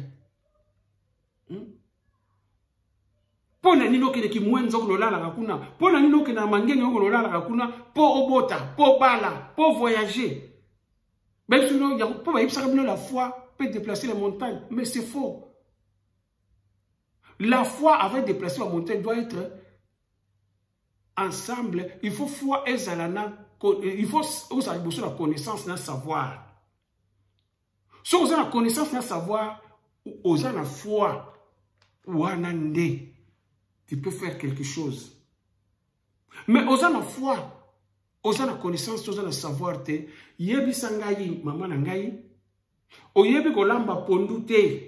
S1: Pona nino kene ki mwenza ko lolala kakuna, pona nino kene na mangenge ko lolala kakuna, po obota, po bala, po voyager. Même si no ya po ba yipsaka bino la foi peut déplacer les montagnes, mais c'est faux. La foi avec déplacer la montagne doit être ensemble. Il faut foi et zalana. Il faut aussi la connaissance et le savoir. Si vous avez la connaissance et le savoir, vous avez la foi ou anande, tu peux faire quelque chose. Mais vous avez la foi, vous avez la connaissance, vous avez le savoir. Yebi sangayi, maman nangayi, o yebi kolamba pondu te.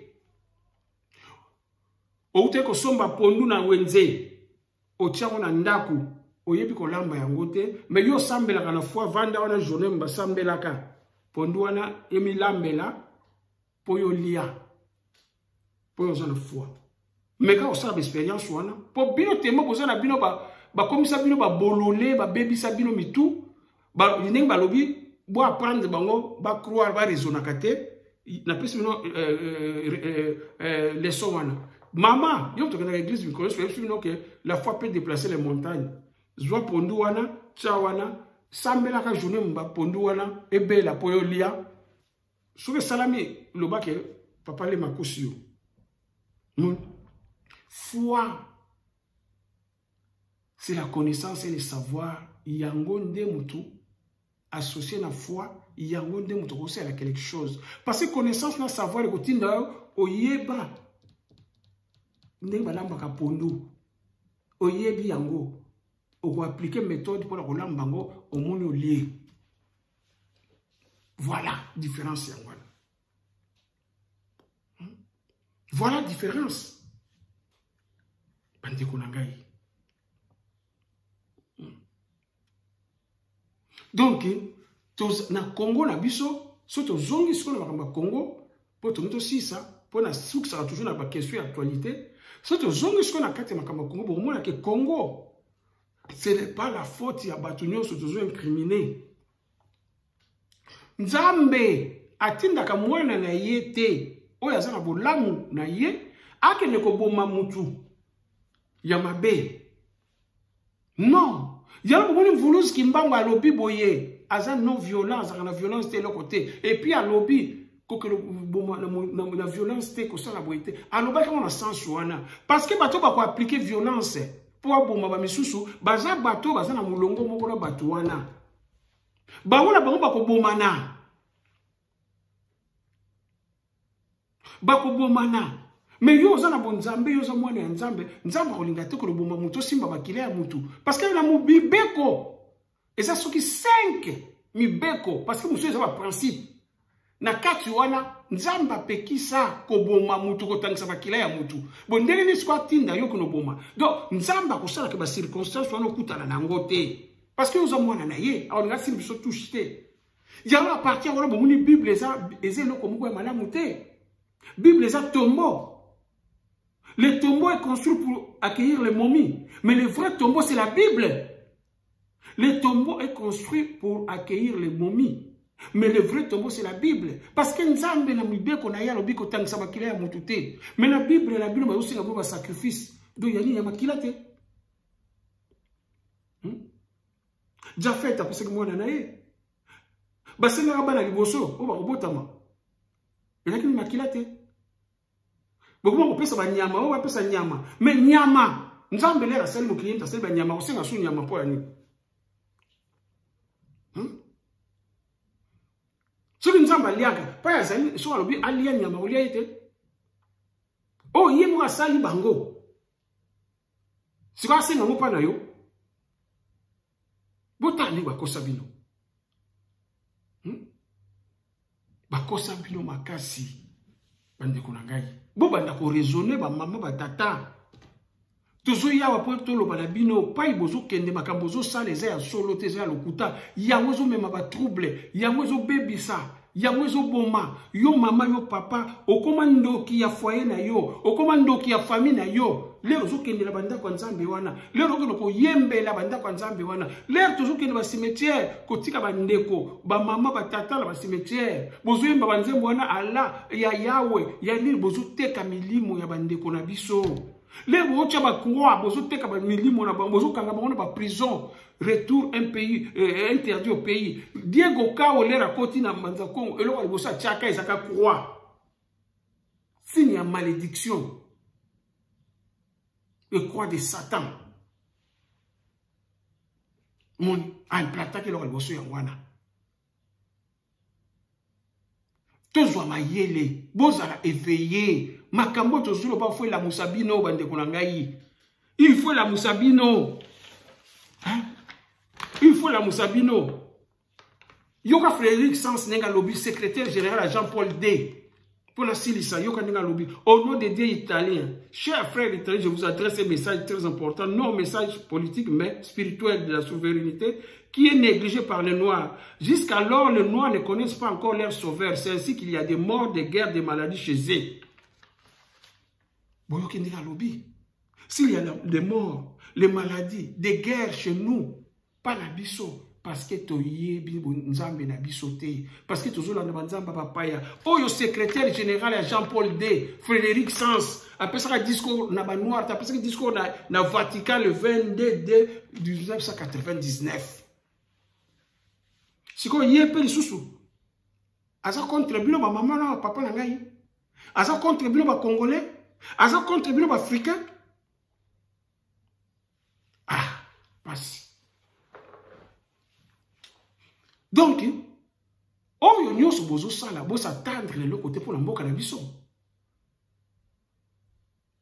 S1: Oute ko somba pondu na wenze, otiango na ndaku, oyebi ko lamba yango te, mais yo sambela kana fois vanda wana journée mba sambela ka, pondu wana emi lambela, po yo lia, po yo zana foi. Mais quand on sort d'expérience wana, po bino temo ko zana bino ba komisa bino ba bolole, ba bebi sa bino mitu, ba ndeng ba lobi, bo apprendre bango, ba croire, ba raisonner kate, na pesi bino leçon wana. Maman, yo dans l'église, la foi peut déplacer les montagnes. Zwa pondu wana, tchawana, sambela ka journée mba pondu wana, ebe la poyolia. Souke salami, le bac papa le makosio. Foi, c'est la connaissance et le savoir yango nde mutu associé na foi yango nde mutu kosala quelque chose parce que connaissance na savoir ekotinda oyeba ndenge balambaka pondu oyebi yango oko appliquer méthode pour la kolamba ngo omoni olie. Voilà différence yango. Voilà différence. Bande konangai. Donc na Congo na biso so to zongi siko na bakamba Congo po to sisa po na suksa toujours na ba question actualité so to zongi siko na kati makamba Congo bo mona ke Congo ce n'est pas la faute ya batu nyonso to zo incriminé. Nzambe atindaka mwana na ye te oyo aza na bolamu na ye akende koboma mutu ya mabe. Non, yalo bomoni Mvuluzi Kimbangu alobi boye aza non violence na violence te le côté et puis alobi ko na violence te ko sala boye te aloba ka na sens wana parce que bato ba ko appliquer violence pour aboma ba misusu baza bato baza na mulongo moko na bato wana bango na bango ba ko bomana mais yo za na bonzambe yo za mwana ya nzambe nzambe kolinga te ko loboma muto simba bakile ya mutu parce que na mubibeko eza soki 5 mibeko parce que muso eza ba principe na kati wana nzamba pekisa ko boma mutu ko tangisa bakile ya mutu bon ndenge ni squat tinda yo ko boma donc nzamba ko sala ke ba circonstance wana okutana na ngote parce que yo za mwana na ye alors ngasi biso touche te yalo a partir wana bomuni bible eza loko moko ya malamu te. Bible eza tombeau. Le tombeau est construit pour accueillir les momies. Mais le vrai tombeau, c'est la Bible. Le tombeau est construit pour accueillir les momies. Mais le vrai tombeau, c'est la Bible. Parce que Nzambe na mibeko na ya lobi ko tangisa makila ya mutu te. Mais la Bible ba aussi na ba sacrifice. Do yani ya makila te. Jafet a pensé que moi na ye. Ba senga bana liboso, o ba obotama. Il y a qui makila te. Beaucoup pesa ba nyama, o ba pesa nyama. Mais nyama, nzambe lera sel mo client sel ba nyama, o senga su nyama po yani. So nzamba liaka, pa ya zali so alobi alia nyama o lia ite. Oh, ye mo asali bango. Sika senga mo pa na yo. Botani ba kosa bino. Bakosa bino makasi bande konangai bo banda ko raisonner ba mama ba tata tozo yawa po to lo bala bino pa ibozo kende makambo zo sala eza ya solo te eza lokuta yango zo mema ba trouble yango zo bebisa yango zo boma yo mama yo papa okoma ndoki ya foyer na yo okoma ndoki ya famille na yo lero zo kende la banda kwa nzambe wana lero ko yembe la banda kwa nzambe wana lero tozo kende ba cimetière kotika bandeko ba mama ba tata la ba cimetière bozo yemba banzembo wana ala ya yawe ya nini bozo teka milimo ya bandeko na biso lero ocha ba croix bozo teka ba milimo na bozo kanga ba ba prison retour un pays interdit au pays Diego Kao lera koti na manzako eloko bozo chaka ezaka croix signe ya malédiction. Le croix de Satan. Mon implanta que l'on a wana. Tozwa mayele, bozala éveillé. Makambo tozulo ba fwe la musabino bande konangai. Il faut la musabino. Hein? Il faut la musabino. Yoka Frédéric Sans nenga lobby secrétaire général à Jean-Paul D. Pour la Silisa, au nom des dieux italiens, chers frères italiens, je vous adresse un message très important, non un message politique, mais spirituel de la souveraineté, qui est négligé par les Noirs. Jusqu'alors, les Noirs ne connaissent pas encore leur sauveur. C'est ainsi qu'il y a des morts, des guerres, des maladies chez eux. S'il y a des morts, les maladies, des guerres chez nous, pas la bisso. Parce que toyebi nzambe na bisoté parce que tozola na nzamba papaya oyo secrétaire général à Jean-Paul D Frédéric Sans après ça discours na ba noir après ça discours na Vatican le 22 de 1999 siko yepe lisusu aza contre bino ba mama na papa na ngai aza contre bino ba congolais aza contre bino ba africain passe Donc, oyo nyonso bozo sala, bo s'attendre le côté pour la mboka na biso.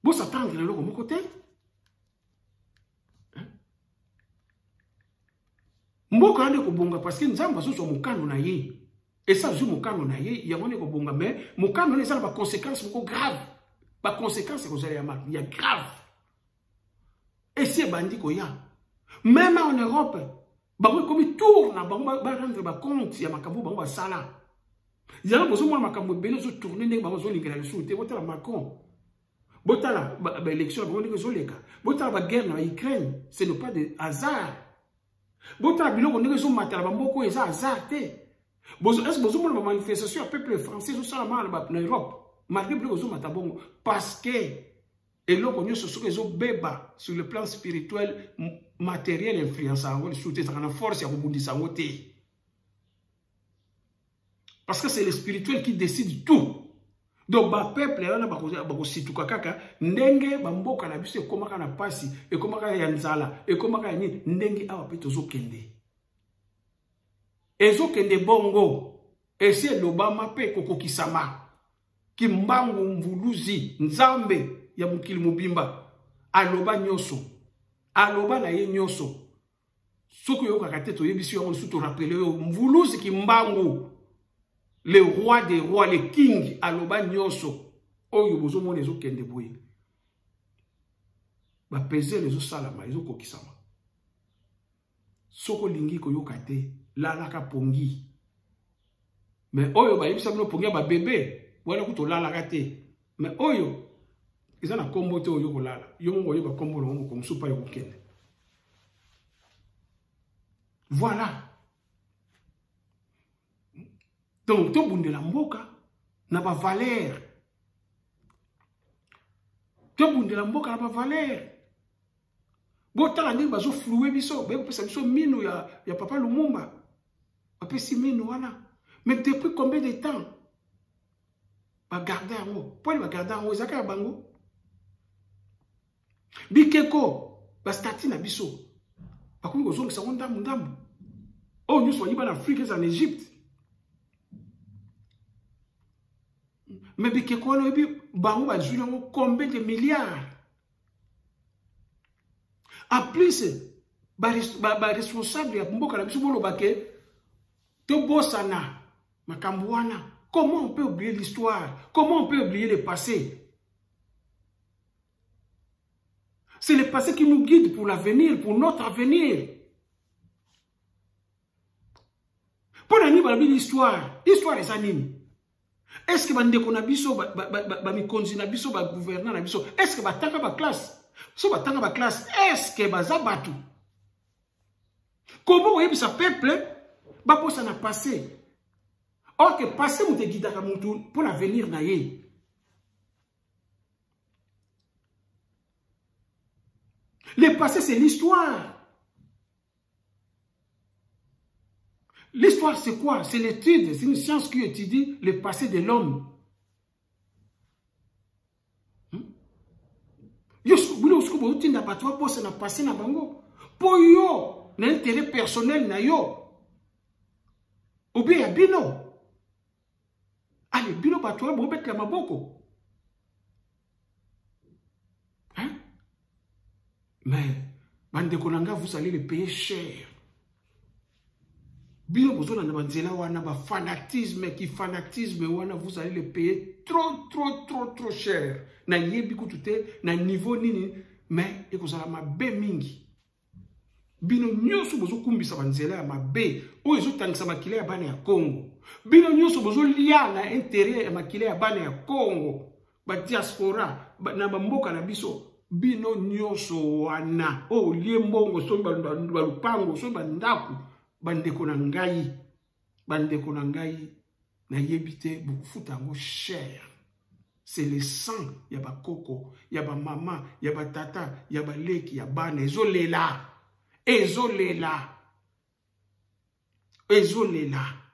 S1: Bo s'attendre le côté. Mboka ande ko bonga parce que nzamba so mokano na ye. Et ça zo mokano na ye, ya ngone ko bonga mais mokano na ça ba conséquences beaucoup graves. Ba conséquences ko zali ya grave. Et si bandi ko ya. Même en Europe, bango comme tourne, bango ba rendre ba compte ya makambo bango ba sala. Yala bozo mo makambo belo zo tourner ndenge bango zo lingela lesu te botala Macron. Botala ba élection bango ndenge zo leka. Botala ba guerre na Ukraine, ce n'est pas de hasard. Botala biloko ndenge zo matala bamboko eza hasard te. Bozo est-ce bozo mo ba manifestation peuple français zo sala mal ba na Europe. Malgré biloko zo matabongo parce que et là, on se beba sur le plan spirituel, matériel, influençant, on a force à rebondir. Parce que c'est le spirituel qui décide tout. Donc, le peuple, il y a un situ kakaka, ndenge, bamboka na biso, komaka na pasi, et komaka ya nzala, et komaka ya ni, ndenge awa peto zo kende. Ezo kende bongo, et c'est l'Obama pe koko kisama, kimbangu mvuluzi, nzambe, ya mukili mubimba aloba nyoso aloba na ye nyoso soko yo kakate to yebisi yo suto rappeler yo mvuluzi kimbangu le roi des rois le king aloba nyoso oyo bozo mona ezo kende boye ba peser les salama ezo kokisama soko lingi ko yo kate lalaka pongi mais oyo ba yebisa no pongi ba bébé wala kuto lalaka te mais oyo ils ont un combo de Yokolala. Ils ont un combo comme soupa Yokoken. Voilà. Donc, tout le monde de la mboka n'a pas valeur. Tout le monde de la mboka n'a pas valeur. Bon, tant que vous avez floué, vous avez mino, il y a papa Lumumba. Après, c'est mino, voilà. Mais depuis combien de temps? Vous gardez en haut. Pourquoi vous gardez en haut? Vous avez bango. Bikeko, bastati na biso. Bakumi kozonga sa ndambu ndambu. Oh, nous soyons en Afrique et en Égypte. Mais bikeko no bi bango ba julio combien de milliards. En plus, ba responsable ya mboka na biso bolo bake to bosana makambo wana. Comment on peut oublier l'histoire? Comment on peut oublier le passé? C'est le passé qui nous guide pour l'avenir, pour notre avenir. Pour l'histoire, l'histoire est anime. Est-ce que bandeko na biso ba mikonzi na biso ba gouverneur na biso, est-ce que ba tanga ba classe? So ba tanga ba classe, est-ce que ba zabatu? Comment vous sa peuple ba posa na passé? Or que passé mu te guidaka mutu pour l'avenir na ye. Le passé, c'est l'histoire. L'histoire, c'est quoi? C'est l'étude, c'est une science qui étudie le passé de l'homme. Pour yo, l'intérêt personnel na yo. Ou bien bino. Allez, bino batwa, bo bet la maboko. Mais, Bandekonanga, vous allez le payer cher. Bino bozona na banzela wana ba fanatisme qui fanatisme wana vous allez le payer trop cher. Na yebi kutute na niveau nini mais ekozala mabe mingi. Bino nyoso bozo kumbisa banzela ya mabe o ezo tangisa makile ya bana ya Congo. Bino nyoso bozo lia na intérêt ya makile ya bana ya Congo. Ba diaspora na bamboka na biso. Bino nyoso wana o liembongo so balupango so bandaku bandeko na ngai na yebite bukufuta ngo cher. C'est le sang ya ba koko ya ba mama ya ba tata ya ba leki ya bana ezolela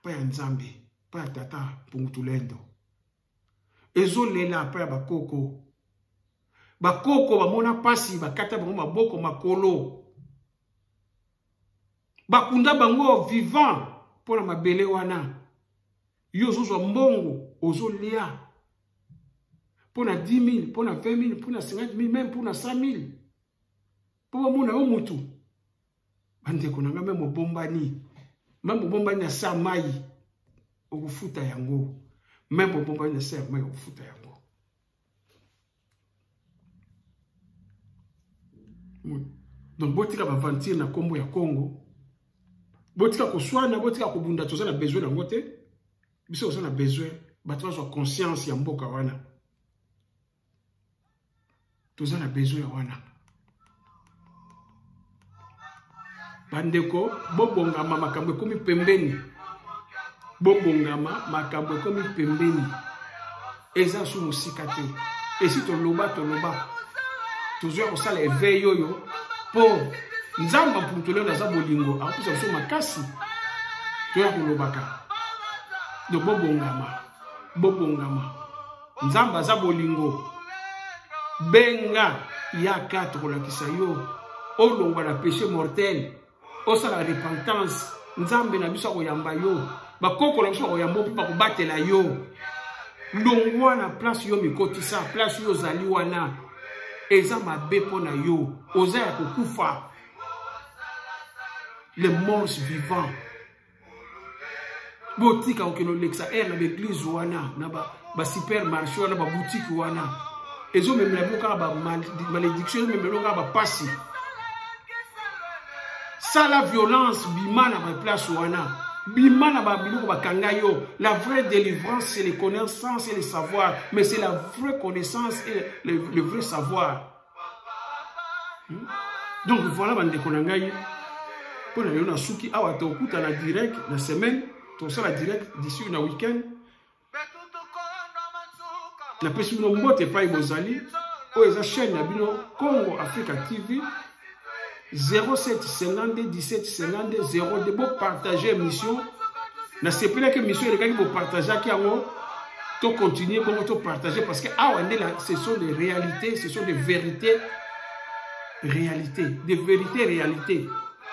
S1: pa ya nzambe pa ya tata pungutulendo ezolela pa ya ba koko. Bakoko bamona pasi bakata bango maboko makolo. Bakunda bango vivant. pour la mabele wana. Yo zo mbongo, ozo lia. Pour na 10 000, pour na 20 000, pour na 50 000, même pour na 100 000. Pour mon na omutu. Bande konanga même au bombani. Même au bombani na sa mai. Au futa yango. Même au bombani na sa mai au futa yango. Donc, botika va ventir na kombo ya Congo. Botika ko swana, botika ko bunda, toza na besoin na ngote. Biso toza na besoin, bato bazwa conscience ya mboka wana. Toza na besoin ya wana. Bandeko, bobongama makambo ekomi pembeni. Bobongama makambo ekomi pembeni. Eza su musika te. Esi toloba. Toujours ko sala éveil yoyo. Pour nzamba puntule na za bolingo akusa so makasi to ya kolobaka do bobongama nzamba za bolingo benga ya 4 kolakisa yo olongwa na péché mortel osala repentance nzambe na biso koyamba yo bakoko na biso koyamba mpo kobatela yo longwa na place yo mikotisa place yo zali wana eza mabe pona yo oza ya kokufa les morts vivants botika okeno lexa na l'église wana na ba supermarché wana ba boutique wana ezo memela boka ba malédiction memela boka ba pasi ça la violence bimana ba place wana bimana ba biloko bakanga yo. La vraie délivrance c'est les connaissances et les savoirs, mais c'est la vraie connaissance et le vrai savoir. Donc voilà bande konangai pour aller na suki awa to kuta na direct la semaine to ça la direct d'ici une week-end na pesi no mbote pa ibozali o eza chaîne na bino Congo Africa TV 07 52 17 52 02 bo partager émission na sepela que émission les gars bo partager ki yango to continuer bon to partager parce que awa là ce sont des réalités, ce sont des vérités réalités.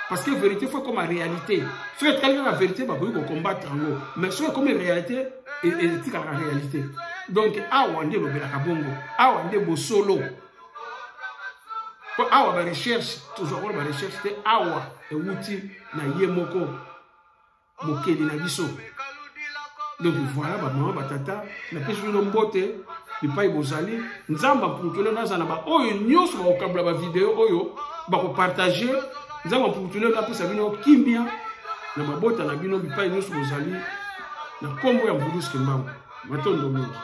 S1: Parce que la vérité faut comme la réalité. Si tu as la vérité, bah vous combattre en haut. Mais si comme la réalité, et la réalité. Donc awa ndé le belakabongo, awa ndé bo solo. Pour awa ba recherche, toujours ba recherche c'est awa et outil na yemoko mokeli na biso. Donc voilà ba maman ba tata na pesu no mbote bipai bozali nzamba pour tout le monde na ba oyo nyonso ba okabla ba vidéo oyo ba ko partager nzamba pour tout le monde apesa bino kimia na mabota na bino bipai nyonso bozali na kombo ya Mbuluski Mbangu matondo mingi.